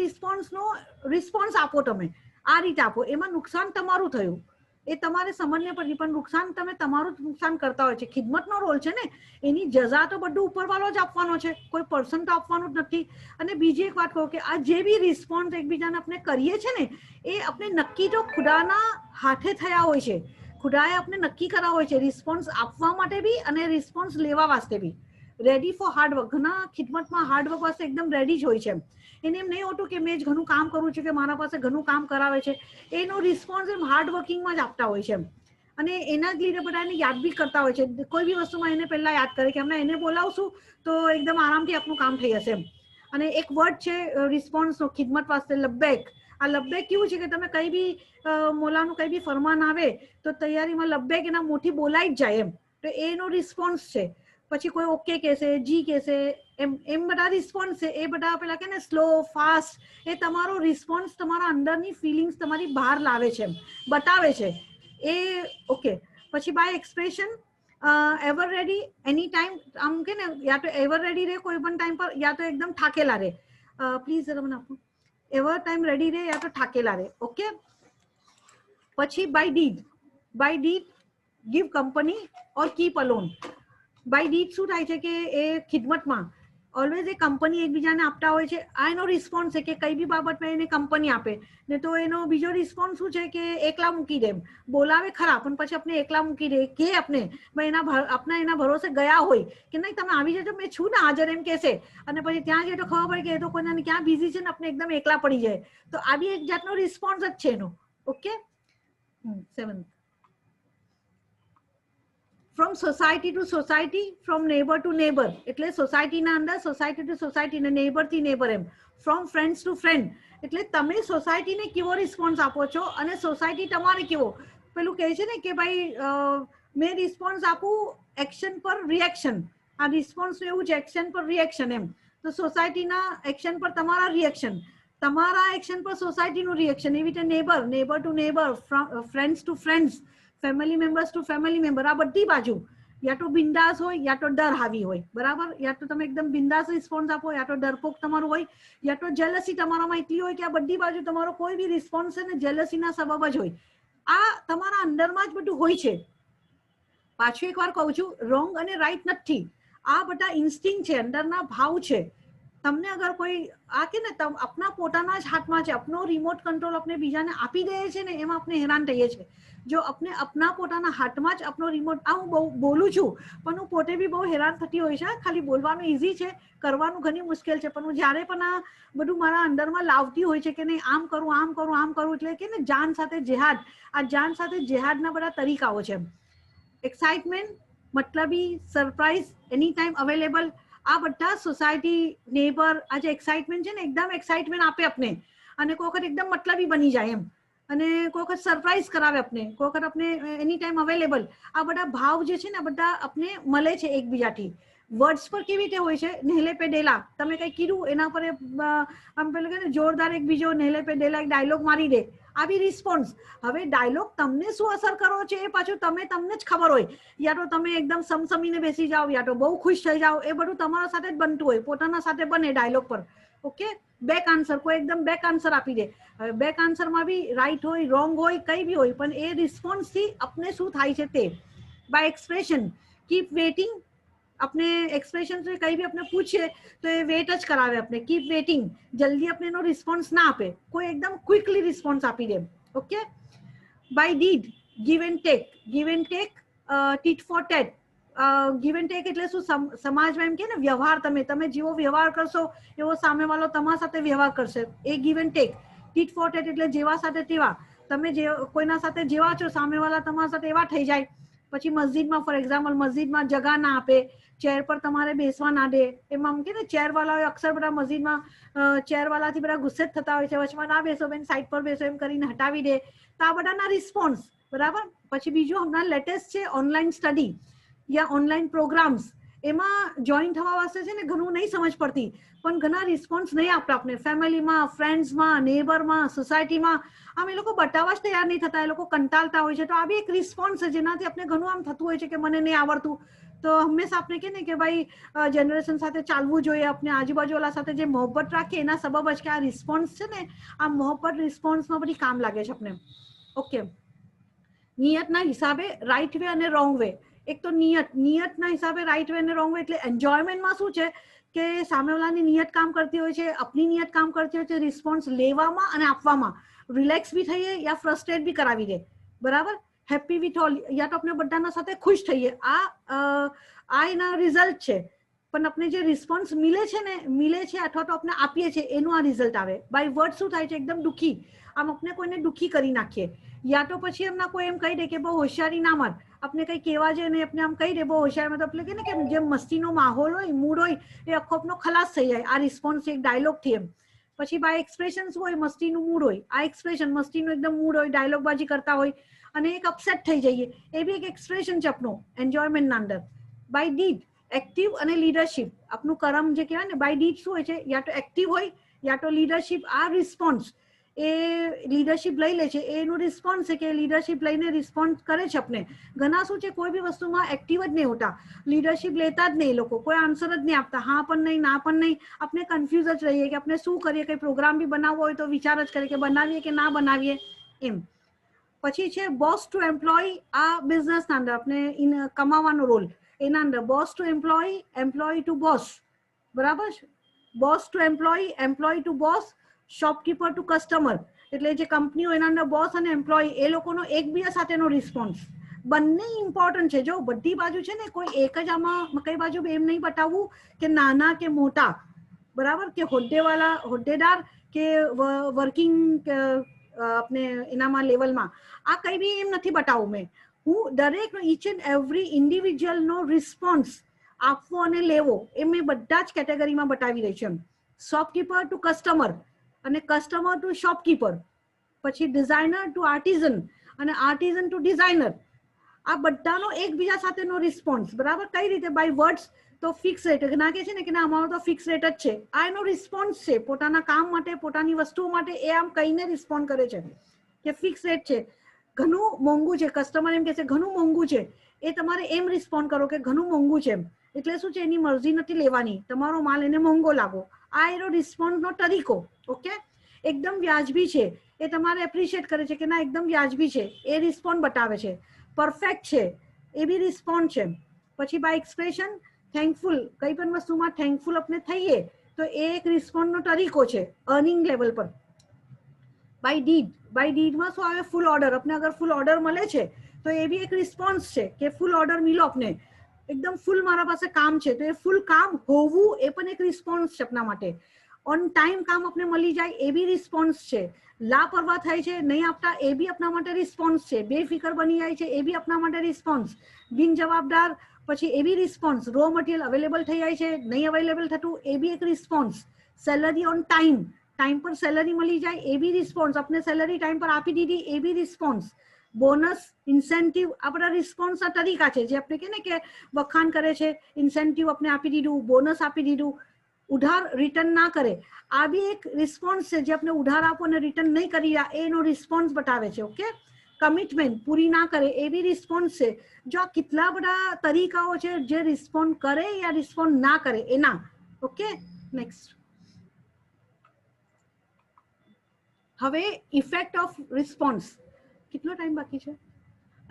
રિસ્પોન્સ આપો, તમે આ રીતે આપો, એમાં નુકસાન તમારું થયું, એ તમારે સમજને પડે, પણ નુકસાન તમે તમારું નુકસાન કરતા હોય છે. ખિદમતનો રોલ છે ને, એની જઝા તો બધું ઉપરવાળો જ આપવાનો છે, કોઈ પર્સન તો આપવાનું જ નથી. અને બીજી એક વાત કહું કે આ જે બી રિસ્પોન્સ એકબીજાને આપણે કરીએ છીએ ને, એ આપણે નક્કી તો ખુદાના હાથે થયા હોય છે. ખુદાએ આપણે નક્કી કર્યા હોય છે રિસ્પોન્સ આપવા માટે બી અને રિસ્પોન્સ લેવા વાસ્તે બી. Ready for hard work. ઘણા ખિદમતમાં હાર્ડવર્ક વાસ્તે એકદમ રેડી જ હોય છે. એને એમ નહીં હોતું કે મેં જ ઘણું કામ કરું છું કે મારા પાસે ઘણું કામ કરાવે છે. એનો રિસ્પોન્સ એમ હાર્ડવર્કિંગમાં જ આપતા હોય છે. અને એના જ લીધે બધા એને યાદ બી કરતા હોય છે. કોઈ બી વસ્તુમાં એને પહેલા યાદ કરે કે અમે એને બોલાવશું તો એકદમ આરામથી આપણું કામ થઈ જશે એમ. અને એક વર્ડ છે રિસ્પોન્સનો ખિદમત વાસ્તે, લબ્બેક. આ લબ્બેક કેવું છે કે તમે કઈ બી મોલાનું કઈ બી ફરમાન આવે તો તૈયારીમાં લબ્બેક એના મોથી બોલાઈ જ જાય એમ. તો એનો રિસ્પોન્સ છે. પછી કોઈ ઓકે કહેશે, જી કહેશે, એમ બધા રિસ્પોન્સ છે. એ બધા પેલા કે ને સ્લો, ફાસ્ટ, એ તમારો રિસ્પોન્સ તમારા અંદરની ફિલિંગ્સ તમારી બહાર લાવે છે, બતાવે છે એ. ઓકે, પછી by expression, ever ready, any time. આમ કે ને યા તો એવર રેડી રહે કોઈ પણ ટાઈમ પર, યા તો એકદમ થાકેલા રહે. પ્લીઝ જરા મને આપો. એવર ટાઈમ રેડી રહે યા તો થાકેલા રહે. ઓકે, પછી by deed, give company or keep alone. By deed શું થાય છે કે એ ખિદમતમાં ઓલવેઝ એ કંપની એકબીજાને આપતા હોય છે. આ એનો રિસ્પોન્સ છે કે કઈ બી બાબતમાં એને કંપની આપે ને, તો એનો બીજો રિસ્પોન્સ શું છે કે એકલા મૂકી દે. બોલાવે ખરા પણ પછી આપણે એકલા મૂકી દે કે આપણે એના ભરોસે ગયા હોય કે નહીં તમે આવી જજો, મેં છું ને હાજર, એમ કહેશે. અને પછી ત્યાં જઈએ તો ખબર પડે કે એ તો કોઈને ક્યાં બિઝી છે ને, આપણે એકદમ એકલા પડી જાય. તો આ બી એક જાતનો રિસ્પોન્સ જ છે એનો. Okay, 7th, from society to society, from neighbour to neighbour. એટલે સોસાયટીના અંદર, સોસાયટી ટુ સોસાયટી, ને નેબર થી નેબર એમ. From friends to friend. એટલે તમે સોસાયટીને કેવો રિસ્પોન્સ આપો છો અને સોસાયટી તમારે કેવો. પેલું કહે છે ને કે ભાઈ મેં રિસ્પોન્સ આપું એક્શન પર રિએક્શન. આ રિસ્પોન્સ એવું છે, એક્શન પર રિએક્શન એમ. તો સોસાયટીના એક્શન પર તમારા રિએક્શન, તમારા એક્શન પર સોસાયટીનું રિએક્શન. એવી રીતે neighbour to neighbour, friends to friends, family members to family member. આ બધી બાજુ યા તો બિંદાસ હોય યા તો ડર હાવી હોય, બરાબર. યા તો તમે એકદમ બિંદાસ રિસ્પોન્સ આપો, યા તો ડરપોક તમારું હોય, યા તો જેલસી તમારામાં એટલી હોય કે આ બધી બાજુ તમારો કોઈ બી રિસ્પોન્સ છે ને જેલસીના સબબ જ હોય. આ તમારા અંદરમાં જ બધું હોય છે. પાછું એક વાર કહું છું, રોંગ અને રાઈટ નથી. આ બધા ઇન્સ્ટિંગ છે, અંદરના ભાવ છે. તમને અગર કોઈ આ કે ને આપણા પોતાના જ હાથમાં છે, આપનો રિમોટ કંટ્રોલ આપણે બીજાને આપી દઈએ છીએ ને, એમાં આપણે હેરાન થઈએ છીએ. જો આપણે આપણા પોતાના હાથમાં જ આપણો રિમોટ, આ હું બહુ બોલું છું પણ હું પોતે બી બહુ હેરાન થતી હોય છે. ખાલી બોલવાનું ઈઝી છે, કરવાનું ઘણી મુશ્કેલ છે. પણ હું જ્યારે પણ આ બધું મારા અંદરમાં લાવતી હોય છે કે નહીં આમ કરું, આમ કરું, આમ કરું, એટલે કે ને જાન સાથે જેહાદ. આ જાન સાથે જેહાદના બધા તરીકાઓ છે. એક્સાઇટમેન્ટ, મતલબી, સરપ્રાઈઝ, એની ટાઈમ અવેલેબલ. આ બધા સોસાયટી, નેબર, આ જે એક્સાઇટમેન્ટ છે ને, એકદમ એક્સાઇટમેન્ટ આપે આપને, અને કોઈ વખત એકદમ મતલબી બની જાય એમ. અને કોઈ વખત સરપ્રાઈઝ કરાવે આપણે, કોઈ વખત આપણે એની ટાઈમ અવેલેબલ. આ બધા ભાવ જે છે ને બધા આપણે મળે છે એકબીજાથી. વર્ડ્સ પર કેવી રીતે હોય છે, નેહલે પે ડેલા, તમે કઈ કીધું એના પર આમ પેલું કે ને જોરદાર એક બીજો નેહલે પે ડેલા એક ડાયલોગ મારી દે, આવી રિસ્પોન્સ. હવે ડાયલોગ તમને શું અસર કરો છે એ પાછું તમને જ ખબર હોય. યા તો તમે એકદમ સમસમીને બેસી જાઓ, યા તો બહુ ખુશ થઈ જાઓ, એ બધું તમારા સાથે જ બનતું હોય, પોતાના સાથે બને ડાયલોગ પર. ઓકે, બેક આન્સર, કોઈ એકદમ બેક આન્સર આપી દે. હવે બેક આન્સરમાં બી રાઈટ હોય, રોંગ હોય, કઈ બી હોય, પણ એ રિસ્પોન્સથી આપણે શું થાય છે તે. By expression, keep waiting. આપણે એક્સપ્રેશન કઈ બી આપણે પૂછીએ તો એ વેટ જ કરાવે, આપણે કીપ વેઇટિંગ. જલ્દી આપણે એનો રિસ્પોન્સ ના આપે, કોઈ એકદમ ક્વિકલી રિસ્પોન્સ આપી દે. Okay, by deed, give and take. Give and take, tit for tat. Give and take એટલે શું, સમાજમાં એમ કે ને વ્યવહાર, તમે જેવો વ્યવહાર કરશો એવો સામેવાળો તમારા સાથે વ્યવહાર કરશે, એ give and take. Tit for tat એટલે જેવા સાથે તેવા, તમે જે કોઈના સાથે જેવા છો સામેવાળા તમારા સાથે એવા થઈ જાય. પછી મસ્જિદમાં, ફોર એક્ઝામ્પલ, મસ્જિદમાં જગા ના આપે, ચેર પર તમારે બેસવા ના દે. એમાં કે ને ચેર વાળા અક્ષર બધા મસ્જિદમાં ચેર વાળાથી બધા ગુસ્સે જ થતા હોય છે, વચમાં ના બેસો બેન, સાઈડ પર બેસો એમ કરીને હટાવી દે. તો આ બધાના રિસ્પોન્સ, બરાબર. પછી બીજું હમણાં લેટેસ્ટ છે ઓનલાઈન સ્ટડી યા ઓનલાઈન પ્રોગ્રામ્સ. એમાં જોઈન થવા વાસ્તે છે ને ઘણું નહીં સમજ પડતી, પણ ઘણા રિસ્પોન્સ નહીં આપતા આપણે, ફેમિલીમાં, ફ્રેન્ડ્સમાં, નેબરમાં, સોસાયટીમાં. આમ એ લોકો બતાવવા જ તૈયાર નહીં થતા, એ લોકો કંટાળતા હોય છે. તો આ બી એક રિસ્પોન્સ છે જેનાથી આપણે ઘણું આમ થતું હોય છે કે મને નહીં આવડતું. તો હંમેશા આપણે કહે ને કે ભાઈ જનરેશન સાથે ચાલવું જોઈએ, આપણે આજુબાજુવાળા સાથે જે મોહબ્બત રાખીએ એના સબબ જ કે આ રિસ્પોન્સ છે ને, આ મોહબ્બત રિસ્પોન્સમાં બધી કામ લાગે છે આપણે. ઓકે, નિયતના હિસાબે રાઈટ વે અને રોંગ વે. એક તો નિયતના હિસાબે રાઈટ વે અને રોંગ વે એટલે એન્જોયમેન્ટમાં શું છે કે સામેવાળાની નિયત કામ કરતી હોય છે, આપણી નિયત કામ કરતી હોય છે, રિસ્પોન્સ લેવામાં અને આપવામાં. રિલેક્સ બી થઈએ યા ફ્રસ્ટ્રેટ બી કરાવી દે, બરાબર. હેપી વિથ ઓલ, યા તો આપણે બધાના સાથે ખુશ થઈએ, આ એના રિઝલ્ટ છે. પણ આપણે જે રિસ્પોન્સ મિલે છે અથવા તો આપણે આપીએ છીએ એનું આ રિઝલ્ટ આવે. બાય વર્ડ શું થાય છે, એકદમ દુઃખી, આમ આપણે કોઈને દુઃખી કરી નાખીએ. યા તો પછી એમના કોઈ એમ કહી દે કે બહુ હોશિયારી ના માર, આપણે કઈ કહેવા જોઈએ ને આપણે આમ કહી દે બહુ હોશિયારમાં, તો આપણે કે ને કે જેમ મસ્તીનો માહોલ હોય, મૂડ હોય, એ આખો આપનો ખલાસ થઈ જાય. આ રિસ્પોન્સ એક ડાયલોગથી એમ. પછી બાય એક્સપ્રેશન શું હોય, મસ્તીનું મૂડ હોય, આ એક્સપ્રેશન મસ્તીનું એકદમ મૂડ હોય, ડાયલોગબાજી કરતા હોય અને એક અપસેટ થઈ જઈએ, એ બી એક એક્સપ્રેશન છે આપણો એન્જોયમેન્ટના અંદર. બાય ડીડ, એક્ટિવ અને લીડરશિપ, આપનું કર્મ જે કહેવાય ને, બાય ડીડ શું હોય છે, યા તો એક્ટિવ હોય યા તો લીડરશિપ. આ રિસ્પોન્સ એ લીડરશિપ લઈ લે છે, એનું રિસ્પોન્સ છે કે લીડરશિપ લઈને રિસ્પોન્સ કરે છે. આપણે ઘણા શું છે, કોઈ બી વસ્તુમાં એક્ટિવ જ નહીં હોતા, લીડરશિપ લેતા જ નહીં લોકો, કોઈ આન્સર જ નહીં આપતા, હા પણ નહીં, ના પણ નહીં. આપણે કન્ફ્યુઝ જ રહીએ કે આપણે શું કરીએ, કંઈ પ્રોગ્રામ બી બનાવવો હોય તો વિચાર જ કરીએ કે બનાવીએ કે ના બનાવીએ એમ. પછી છે બોસ ટુ એમ્પ્લોય, આ બિઝનેસના અંદર આપણે કમાવાનો રોલ, એના અંદર boss to employee, employee to boss, બરાબર. Boss to employee, employee to boss, shopkeeper to customer. એટલે જે કંપનીઓ એના અંદર બોસ અને એમ્પ્લોય એ લોકોનો એકબીજા સાથેનો રિસ્પોન્સ બંને ઇમ્પોર્ટન્ટ છે. જો બધી બાજુ છે ને, કોઈ એક જ આમાં કઈ બાજુ એમ નહીં બતાવવું કે નાના કે મોટા, બરાબર, કે હોદ્દેદાર કે વર્કિંગ આપણે એનામાં લેવલમાં, આ કઈ બી એમ નથી બતાવું મેં. હું દરેક ઈચ એન્ડ એવરી ઇન્ડિવિજ્યુઅલનો રિસ્પોન્સ આપવો અને લેવો એ મેં બધા જ કેટેગરીમાં બતાવી રહી છું. શોપકીપર ટુ કસ્ટમર અને કસ્ટમર ટુ શોપકીપર, પછી ડિઝાઇનર ટુ આર્ટિઝન અને આર્ટિઝન ટુ ડિઝાઇનર. આ બધાનો એકબીજા સાથેનો રિસ્પોન્સ, બરાબર. કઈ રીતે? By words. તો ફિક્સ રેટ ના કે છે ને કે અમારો તો ફિક્સ રેટ જ છે, આ એનો રિસ્પોન્સ છે. પોતાના કામ માટે, પોતાની વસ્તુઓ માટે એ આમ કહીને રિસ્પોન્ડ કરે છે કે ફિક્સ રેટ છે. ઘણું મોંઘું છે, કસ્ટમર એમ કે છે ઘણું મોંઘું છે, એ તમારે એમ રિસ્પોન્ડ કરો કે ઘણું મોંઘું છે એમ. એટલે શું છે, એની મરજી નથી લેવાની, તમારો માલ એને મોંઘો લાગો. આ એનો રિસ્પોન્સનો તરીકો. ઓકે, એકદમ વ્યાજબી છે, એ તમારે એપ્રિશિએટ કરે છે કે ના એકદમ વ્યાજબી છે, એ રિસ્પોન્ડ બતાવે છે. પરફેક્ટ છે, એ બી રિસ્પોન્ડ છે. પછી બાય એક્સપ્રેશન, થેન્કફુલ, કઈ પણ વસ્તુમાં થેન્કફુલ આપણે થઈએ તો એ એક રિસ્પોન્ડનો તરીકો છે અર્નિંગ લેવલ પર. બાય ડીડ, બાય ડીડમાં શું આવે, ફૂલ ઓર્ડર. આપણે અગર ફૂલ ઓર્ડર મળે છે તો એ બી એક રિસ્પોન્સ છે કે ફૂલ ઓર્ડર મિલો આપને, એકદમ ફૂલ મારા પાસે કામ છે, તો એ ફૂલ કામ હોવું એ પણ એક રિસ્પોન્સ છે આપણા માટે. ઓન ટાઈમ કામ આપણે મળી જાય એ બી રિસ્પોન્સ છે. લાપરવાહ થાય છે, નહીં આપતા, એ બી આપણા માટે રિસ્પોન્સ છે. બેફિકર બની જાય છે, એ બી આપણા માટે રિસ્પોન્સ. બિનજવાબદાર, પછી એ બી રિસ્પોન્સ. રો મટીરિયલ અવેલેબલ થઈ જાય છે, નહીં અવેલેબલ થતું, એ બી એક response. Salary on time, time पर सैलरी मिली जाए ए बी रिस्पोन्स, अपने सैलरी टाइम पर आपी दीधी ए बी रिस्पोन्स, बोनस ઇન્સેન્ટિવ આપણા રિસ્પોન્સના તરીકા છે જે આપણે કહે ને કે વખાણ કરે છે, ઇન્સેન્ટિવ આપણે આપી દીધું, બોનસ આપી દીધું, ઉધાર રિટર્ન ના કરે, આ બી એક રિસ્પોન્સ છે જે આપણે ઉધાર આપો અને રિટર્ન નહીં કરી એનો રિસ્પોન્સ બતાવે છે. ઓકે, કમિટમેન્ટ પૂરી ના કરે એ બી રિસ્પોન્સ છે. જો આ કેટલા બધા તરીકાઓ છે જે રિસ્પોન્ડ કરે યા રિસ્પોન્ડ ના કરે એના. Okay, next. હવે ઇફેક્ટ ઓફ રિસ્પોન્સ. કેટલો ટાઈમ બાકી છે?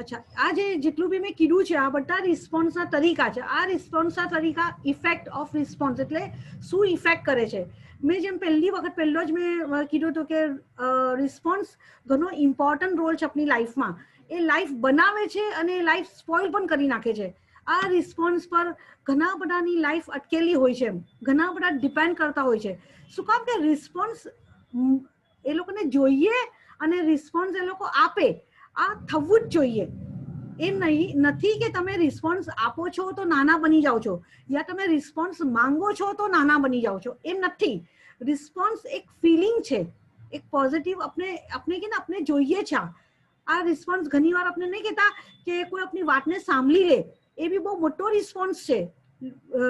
અચ્છા, આ જે જેટલું બી મેં કીધું છે આ બધા રિસ્પોન્સના તરીકા છે. આ રિસ્પોન્સના તરીકા ઇફેક્ટ ઓફ રિસ્પોન્સ એટલે શું ઇફેક્ટ કરે છે. મેં જેમ પહેલો જ મેં કીધું હતું કે રિસ્પોન્સ ઘણો ઇમ્પોર્ટન્ટ રોલ છે આપણી લાઈફમાં. એ લાઈફ બનાવે છે અને લાઈફ સ્પોઇલ પણ કરી નાખે છે. આ રિસ્પોન્સ પર ઘણા બધાની લાઈફ અટકેલી હોય છે, ઘણા બધા ડિપેન્ડ કરતા હોય છે. શું કામ કે રિસ્પોન્સ એ લોકોને જોઈએ અને રિસ્પોન્સ એ લોકો આપે, આ થવું જ જોઈએ. એમ નથી કે તમે રિસ્પોન્સ આપો છો તો નાના બની જાઓ છો યા તમે રિસ્પોન્સ માંગો છો તો નાના બની જાઓ છો, એમ નથી. રિસ્પોન્સ એક ફિલિંગ છે, એક પોઝિટિવ આપણે કે આપણે જોઈએ છે. આ રિસ્પોન્સ ઘણી વાર આપણે નહીં કહેતા કે કોઈ આપણી વાતને સાંભળી લે, એ બી બહુ મોટો રિસ્પોન્સ છે.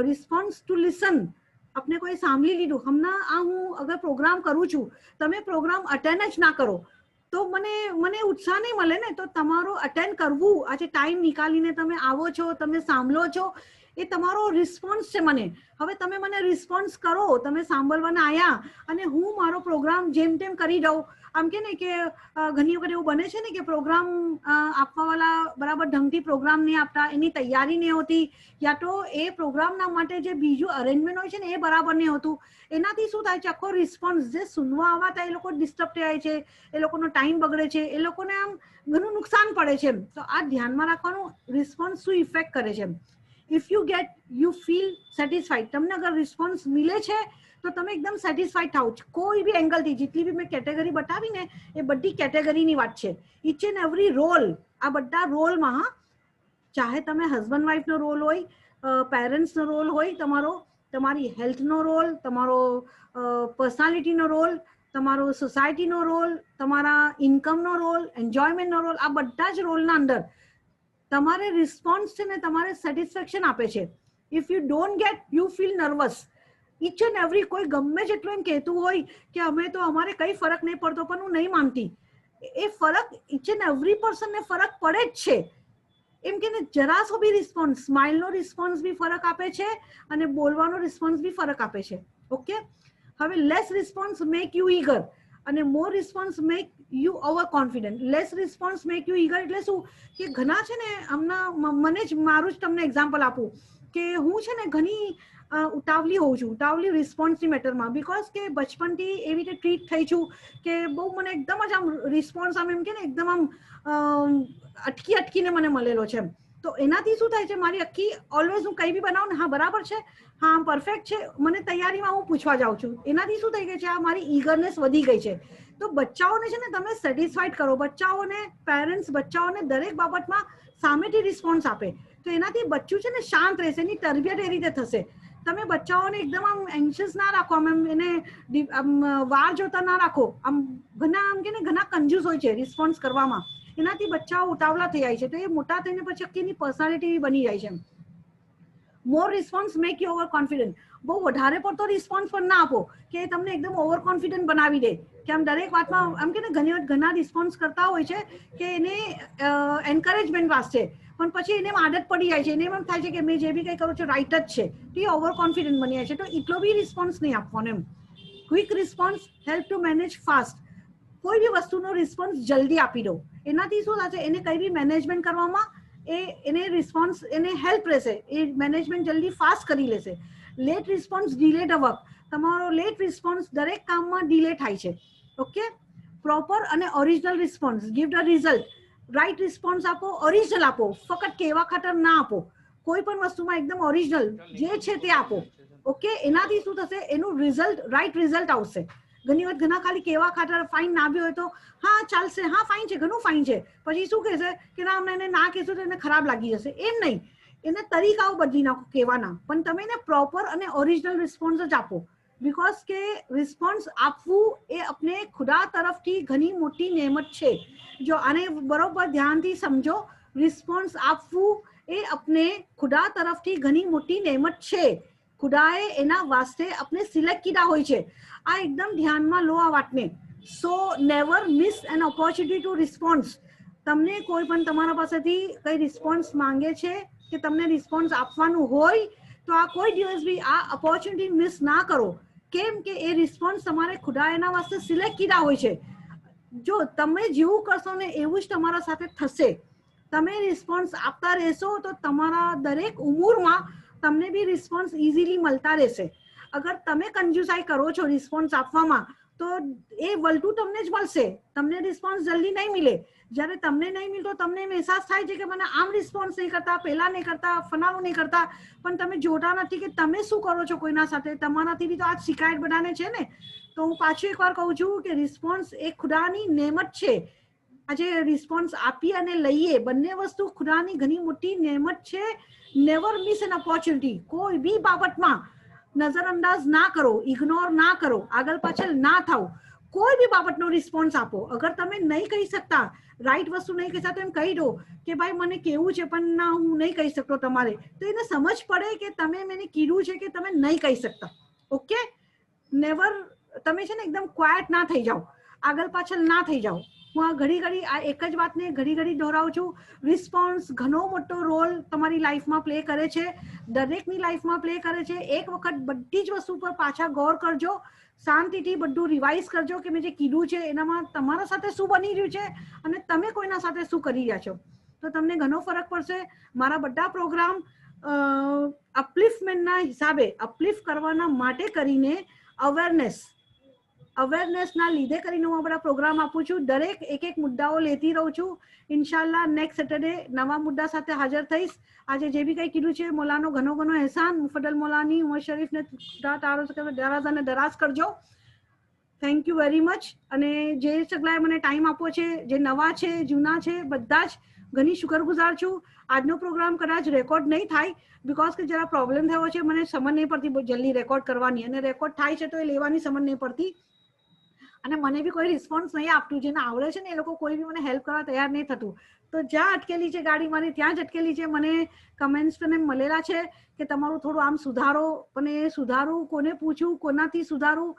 Response to listen. આપણે કોઈ સાંભળી લીધું. હમણાં હું અગર પ્રોગ્રામ કરું છું, તમે પ્રોગ્રામ અટેન્ડ જ ના કરો તો મને ઉત્સાહ નહીં મળે ને. તો તમારો અટેન્ડ કરવું, આજે ટાઈમ નીકાળીને તમે આવો છો, તમે સાંભળો છો, એ તમારો રિસ્પોન્સ છે મને. હવે તમે મને રિસ્પોન્સ કરો, તમે સાંભળવાના આવ્યા અને હું મારો પ્રોગ્રામ જેમ તેમ કરી દઉં. આમ કે ને કે ઘણી વખત એવું બને છે ને કે પ્રોગ્રામ આપવાવાળા બરાબર ઢંગથી પ્રોગ્રામ નહીં આપતા, એની તૈયારી નહીં હોતી, યા તો એ પ્રોગ્રામના માટે જે બીજું અરેન્જમેન્ટ હોય છે ને એ બરાબર નહીં હોતું. એનાથી શું થાય છે, આખો રિસ્પોન્સ જે સુનવા આવતા એ લોકો ડિસ્ટર્બ થાય છે, એ લોકોનો ટાઈમ બગડે છે, એ લોકોને આમ ઘણું નુકસાન પડે છે. તો આ ધ્યાનમાં રાખવાનું રિસ્પોન્સ શું ઇફેક્ટ કરે છે. ઇફ યુ ફીલ સેટિસ્ફાઈડ, તમને અગર રિસ્પોન્સ મિલે છે તો તમે એકદમ સેટિસ્ફાઈડ થાવ છો કોઈ બી એંગલથી. જેટલી બી મેં કેટેગરી બતાવી ને એ બધી કેટેગરીની વાત છે. ઇચ એન્ડ એવરી રોલ, આ બધા રોલમાં, ચાહે તમે હસબન્ડ વાઈફનો રોલ હોય, પેરેન્ટ્સનો રોલ હોય, તમારી હેલ્થનો રોલ, તમારો પર્સનાલિટીનો રોલ, તમારો સોસાયટીનો રોલ, તમારા ઇન્કમનો રોલ, એન્જોયમેન્ટનો રોલ, આ બધા જ રોલના અંદર તમારે રિસ્પોન્સ છે ને તમારે સેટિસ્ફેક્શન આપે છે. If you don't get, you feel nervous. Each and every, કોઈ ગમે જેટલું એમ કહેતું હોય કે અમે તો અમારે કઈ ફરક નહીં પડતો, પણ હું નહીં માનતી. એ ફરક ઇચ એન્ડ એવરી પર્સનને ફરક પડે જ છે. એમ કે ને જરાસો બી રિસ્પોન્સ, સ્માઇલનો રિસ્પોન્સ બી ફરક આપે છે અને બોલવાનો રિસ્પોન્સ બી ફરક આપે છે. ઓકે, હવે less response make you eager અને more response make you over confident. Less response make you eager એટલે શું કે ઘણા છે ને, હમણાં મને જ મારું જ તમને એક્ઝામ્પલ આપું કે હું છે ને ઘણી ઉતાવળી હોઉં છું, ઉતાવળી રિસ્પોન્સની મેટરમાં. બિકોઝ કે બચપનથી એવી રીતે ટ્રીટ થઈ છું કે બહુ મને એકદમ જ આમ રિસ્પોન્સ આમ એમ કે ને એકદમ આમ અટકીને મને મળેલો છે. તો એનાથી શું થાય છે, મારી આખી ઓલવેઝ હું કંઈ બી બનાવું ને, હા બરાબર છે, હા પરફેક્ટ છે, મને તૈયારીમાં હું પૂછવા જાઉં છું. એનાથી શું થઈ ગઈ છે, આ મારી ઈગરનેસ વધી ગઈ છે. તો બચ્ચાઓને છે ને તમે સેટિસ્ફાઈડ કરો, બચ્ચાઓને, પેરેન્ટ્સ બચ્ચાઓને દરેક બાબતમાં સામેથી રિસ્પોન્સ આપે તો એનાથી બચ્ચું છે ને શાંત રહેશે, એની તરબિયત એ રીતે થશે. તમે બચ્ચાઓને એકદમ આમ એન્શિયસ ના રાખો, આમ એને વાર જોતા ના રાખો. આમ કે ને ઘણા કંજૂસ હોય છે રિસ્પોન્સ કરવામાં, એનાથી બચ્ચાઓ ઉતાવળા થઈ જાય છે. તો એ મોટા થઈને પછી આખી પર્સનાલિટી બની જાય છે. More response make you over confident. બહુ વધારે પડતો રિસ્પોન્સ પણ ના આપો કે તમને એકદમ ઓવર કોન્ફિડન્ટ બનાવી દે કે આમ દરેક વાતમાં આમ કે ને ઘણા રિસ્પોન્સ કરતા હોય છે કે એને એન્કરેજમેન્ટ વાસ્તે, પણ પછી એને આદત પડી જાય છે, એને એમ થાય છે કે મેં જે બી કંઈ કરું છું રાઈટ જ છે, તો એ ઓવર કોન્ફિડન્ટ બની જાય છે. તો એટલો બી રિસ્પોન્સ નહીં આપવાનો એમ. Quick response help to manage fast. કોઈ બી વસ્તુનો રિસ્પોન્સ જલ્દી આપી દો, એનાથી શું થશે, એને કંઈ બી મેનેજમેન્ટ કરવામાં એને રિસ્પોન્સ એને હેલ્પ રહેશે, એ મેનેજમેન્ટ જલ્દી ફાસ્ટ કરી લેશે. Late response delay the work. તમારો લેટ રિસ્પોન્સ દરેક કામમાં ડિલે થાય છે. ઓકે, પ્રોપર અને original response give the result. Right response આપો, ઓરિજિનલ આપો, ફક્ત કહેવા ખાતર ના આપો. કોઈ પણ વસ્તુમાં એકદમ ઓરિજિનલ જે છે તે આપો. ઓકે, એનાથી શું થશે, એનું રિઝલ્ટ, રાઈટ રિઝલ્ટ આવશે. ઘણી વખત ઘણા ખાલી કહેવા ખાતર ફાઇન ના બી હોય તો હા ચાલશે, હા ફાઇન છે, ઘણું ફાઇન છે, પછી શું કહેશે કે ના અમને એને ના કહેશું તો એને ખરાબ લાગી જશે. એમ નહીં, એને તરીકાઓ બદલી નાખો કહેવાના, પણ તમે એને પ્રોપર અને ઓરિજિનલ રિસ્પોન્સ જ આપો. બીકોઝ કે રિસ્પોન્સ આપવું એ આપણે ખુદા તરફથી ઘણી મોટી નેમત છે. જો આને બરોબર ધ્યાનથી સમજો, રિસ્પોન્સ આપવું એ આપણે ખુદા તરફથી ઘણી મોટી નેમત છે. ખુદાએ એના વાસ્તે આપણે સિલેક્ટ કીધા હોય છે. આ એકદમ ધ્યાનમાં લો આ વાતને. So never miss an opportunity to response. તમને કોઈ પણ તમારા પાસેથી કઈ રિસ્પોન્સ માંગે છે કે તમને રિસ્પોન્સ આપવાનું હોય તો આ કોઈ દિવસ બી આ ઓપોર્ચ્યુનિટી મિસ ના કરો. કેમ કે એ રિસ્પોન્સ તમારે ખુદા એના વાસ્તે સિલેક્ટ કીધા હોય છે. જો તમે જેવું કરશો ને એવું જ તમારા સાથે થશે. તમે રિસ્પોન્સ આપતા રહેશો તો તમારા દરેક ઉંમરમાં તમને બી રિસ્પોન્સ ઇઝીલી મળતા રહેશે. અગર તમે કંજુસાઈ કરો છો રિસ્પોન્સ આપવામાં તો એ વલટું તમને જ મળશે. તમને રિસ્પોન્સ જલ્દી નહીં મળે. જ્યારે તમને નહીં મળતો તમને એમ અહેસાસ થાય છે કે મને આમ રિસ્પોન્સ નહીં કરતા, પેલા નહીં કરતા, ફલાણું નહીં કરતા, પણ તમે જોતા નથી કે તમે શું કરો છો કોઈના સાથે. તમારાથી બી તો આ શિકાયત બધાને છે ને. તો હું પાછું એકવાર કહું છું કે રિસ્પોન્સ એ ખુદાની નેમત છે. આજે રિસ્પોન્સ આપીએ અને લઈએ બંને વસ્તુ ખુદાની ઘણી મોટી નેમત છે. Never miss an opportunity. કોઈ બી બાબતમાં નજરઅંદાજ ના કરો, ઇગ્નોર ના કરો, આગળ પાછળ ના થાવ. કોઈ બી બાબતનો રિસ્પોન્સ આપો. અગર તમે નહીં કહી શકતા, રાઈટ વસ્તુ નહીં કહી શકતા તો એમ કહી દો કે ભાઈ મને કેવું છે પણ ના હું નહીં કહી શકતો તમારે. તો એને સમજ પડે કે તમે મને કીધું છે કે તમે નહીં કહી શકતા. ઓકે, નેવર તમે છે ને એકદમ ક્વાયટ ના થઈ જાઓ, આગળ પાછળ ના થઈ જાઓ. હું આ ઘડી આ એક જ વાતને ઘડી દોહરાવું છું. રિસ્પોન્સ ઘણો મોટો રોલ તમારી લાઈફમાં પ્લે કરે છે, દરેકની લાઈફમાં પ્લે કરે છે. એક વખત બધી જ વસ્તુ પર પાછા ગૌર કરજો, શાંતિથી બધું રિવાઇઝ કરજો કે મેં જે કીધું છે એનામાં તમારા સાથે શું બની રહ્યું છે અને તમે કોઈના સાથે શું કરી રહ્યા છો. તો તમને ઘણો ફરક પડશે. મારા બધા પ્રોગ્રામ અપલિફ્ટમેન્ટના હિસાબે, અપલિફ્ટ કરવાના માટે કરીને અવેરનેસના લીધે કરીને હું આ બધા પ્રોગ્રામ આપું છું. દરેક એક મુદ્દાઓ લેતી રહું છું. ઇન્શાલ્લાહ નેક્સ્ટ સેટરડે નવા મુદ્દા સાથે હાજર થઈશ. આજે જે બી કંઈ કીધું છે મોલાનો ઘણો અહેસાન. મુફદ્દલ મોલાની, ઉમર શરીફને દારાઝાને દરાજ કરજો. Thank you very much. અને જે સગલાએ મને ટાઈમ આપો છે, જે નવા છે, જૂના છે, બધા જ ઘણી શુક્રગુજાર છું. આજનો પ્રોગ્રામ કદાચ રેકોર્ડ નહીં થાય બીકોઝ કે જરા પ્રોબ્લેમ થયો છે. મને સમજ નહીં પડતી બહુ જલ્દી રેકોર્ડ કરવાની, અને રેકોર્ડ થાય છે તો એ લેવાની સમજ નહીં પડતી. અને મને બી કોઈ રિસ્પોન્સ નહીં આપતું. જેને આવડે છે ને એ લોકો કોઈ બી મને હેલ્પ કરવા તૈયાર નહીં થતું. તો જ્યાં અટકેલી છે ગાડી મારી ત્યાં જ અટકેલી છે. મને કમેન્ટ્સ મને મળેલા છે કે તમારું થોડું આમ સુધારો, પણ એ સુધારું કોને પૂછું, કોનાથી સુધારું,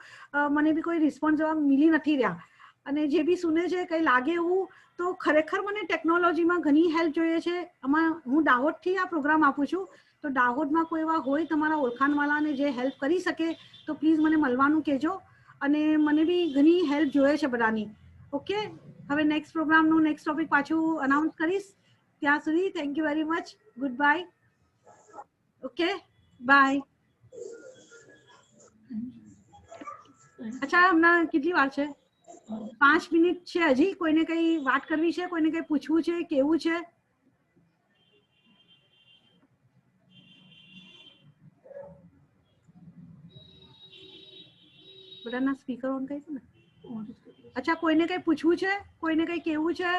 મને બી કોઈ રિસ્પોન્સ જવાબ મિલી નથી રહ્યા. અને જે બી સુને છે કંઈ લાગે એવું તો ખરેખર મને ટેકનોલોજીમાં ઘણી હેલ્પ જોઈએ છે. આમાં હું દાહોદથી આ પ્રોગ્રામ આપું છું. તો દાહોદમાં કોઈ એવા હોય તમારા ઓળખાણવાળાને જે હેલ્પ કરી શકે તો પ્લીઝ મને મળવાનું કહેજો. અને મને બી ઘણી હેલ્પ જોઈએ છે બધાની. ઓકે, હવે નેક્સ્ટ પ્રોગ્રામનું નેક્સ્ટ ટોપિક પાછું અનાઉન્સ કરીશ. ત્યાં સુધી thank you very much. Good bye. Okay, bye. અચ્છા, હમણાં કેટલી વાર છે? 5 મિનિટ છે હજી. કોઈને કઈ વાત કરવી છે, કોઈને કઈ પૂછવું છે, કેવું છે? બધાના સ્પીકર ઓન કરી છે ને? અચ્છા, કોઈને કઈ પૂછવું છે, કોઈને કઈ કેવું છે?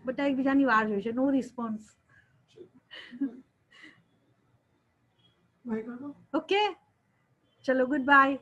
બધા એકબીજાની વાર જોઈ છે. નો રિસ્પોન્સ. ઓકે, ચલો, ગુડ બાય.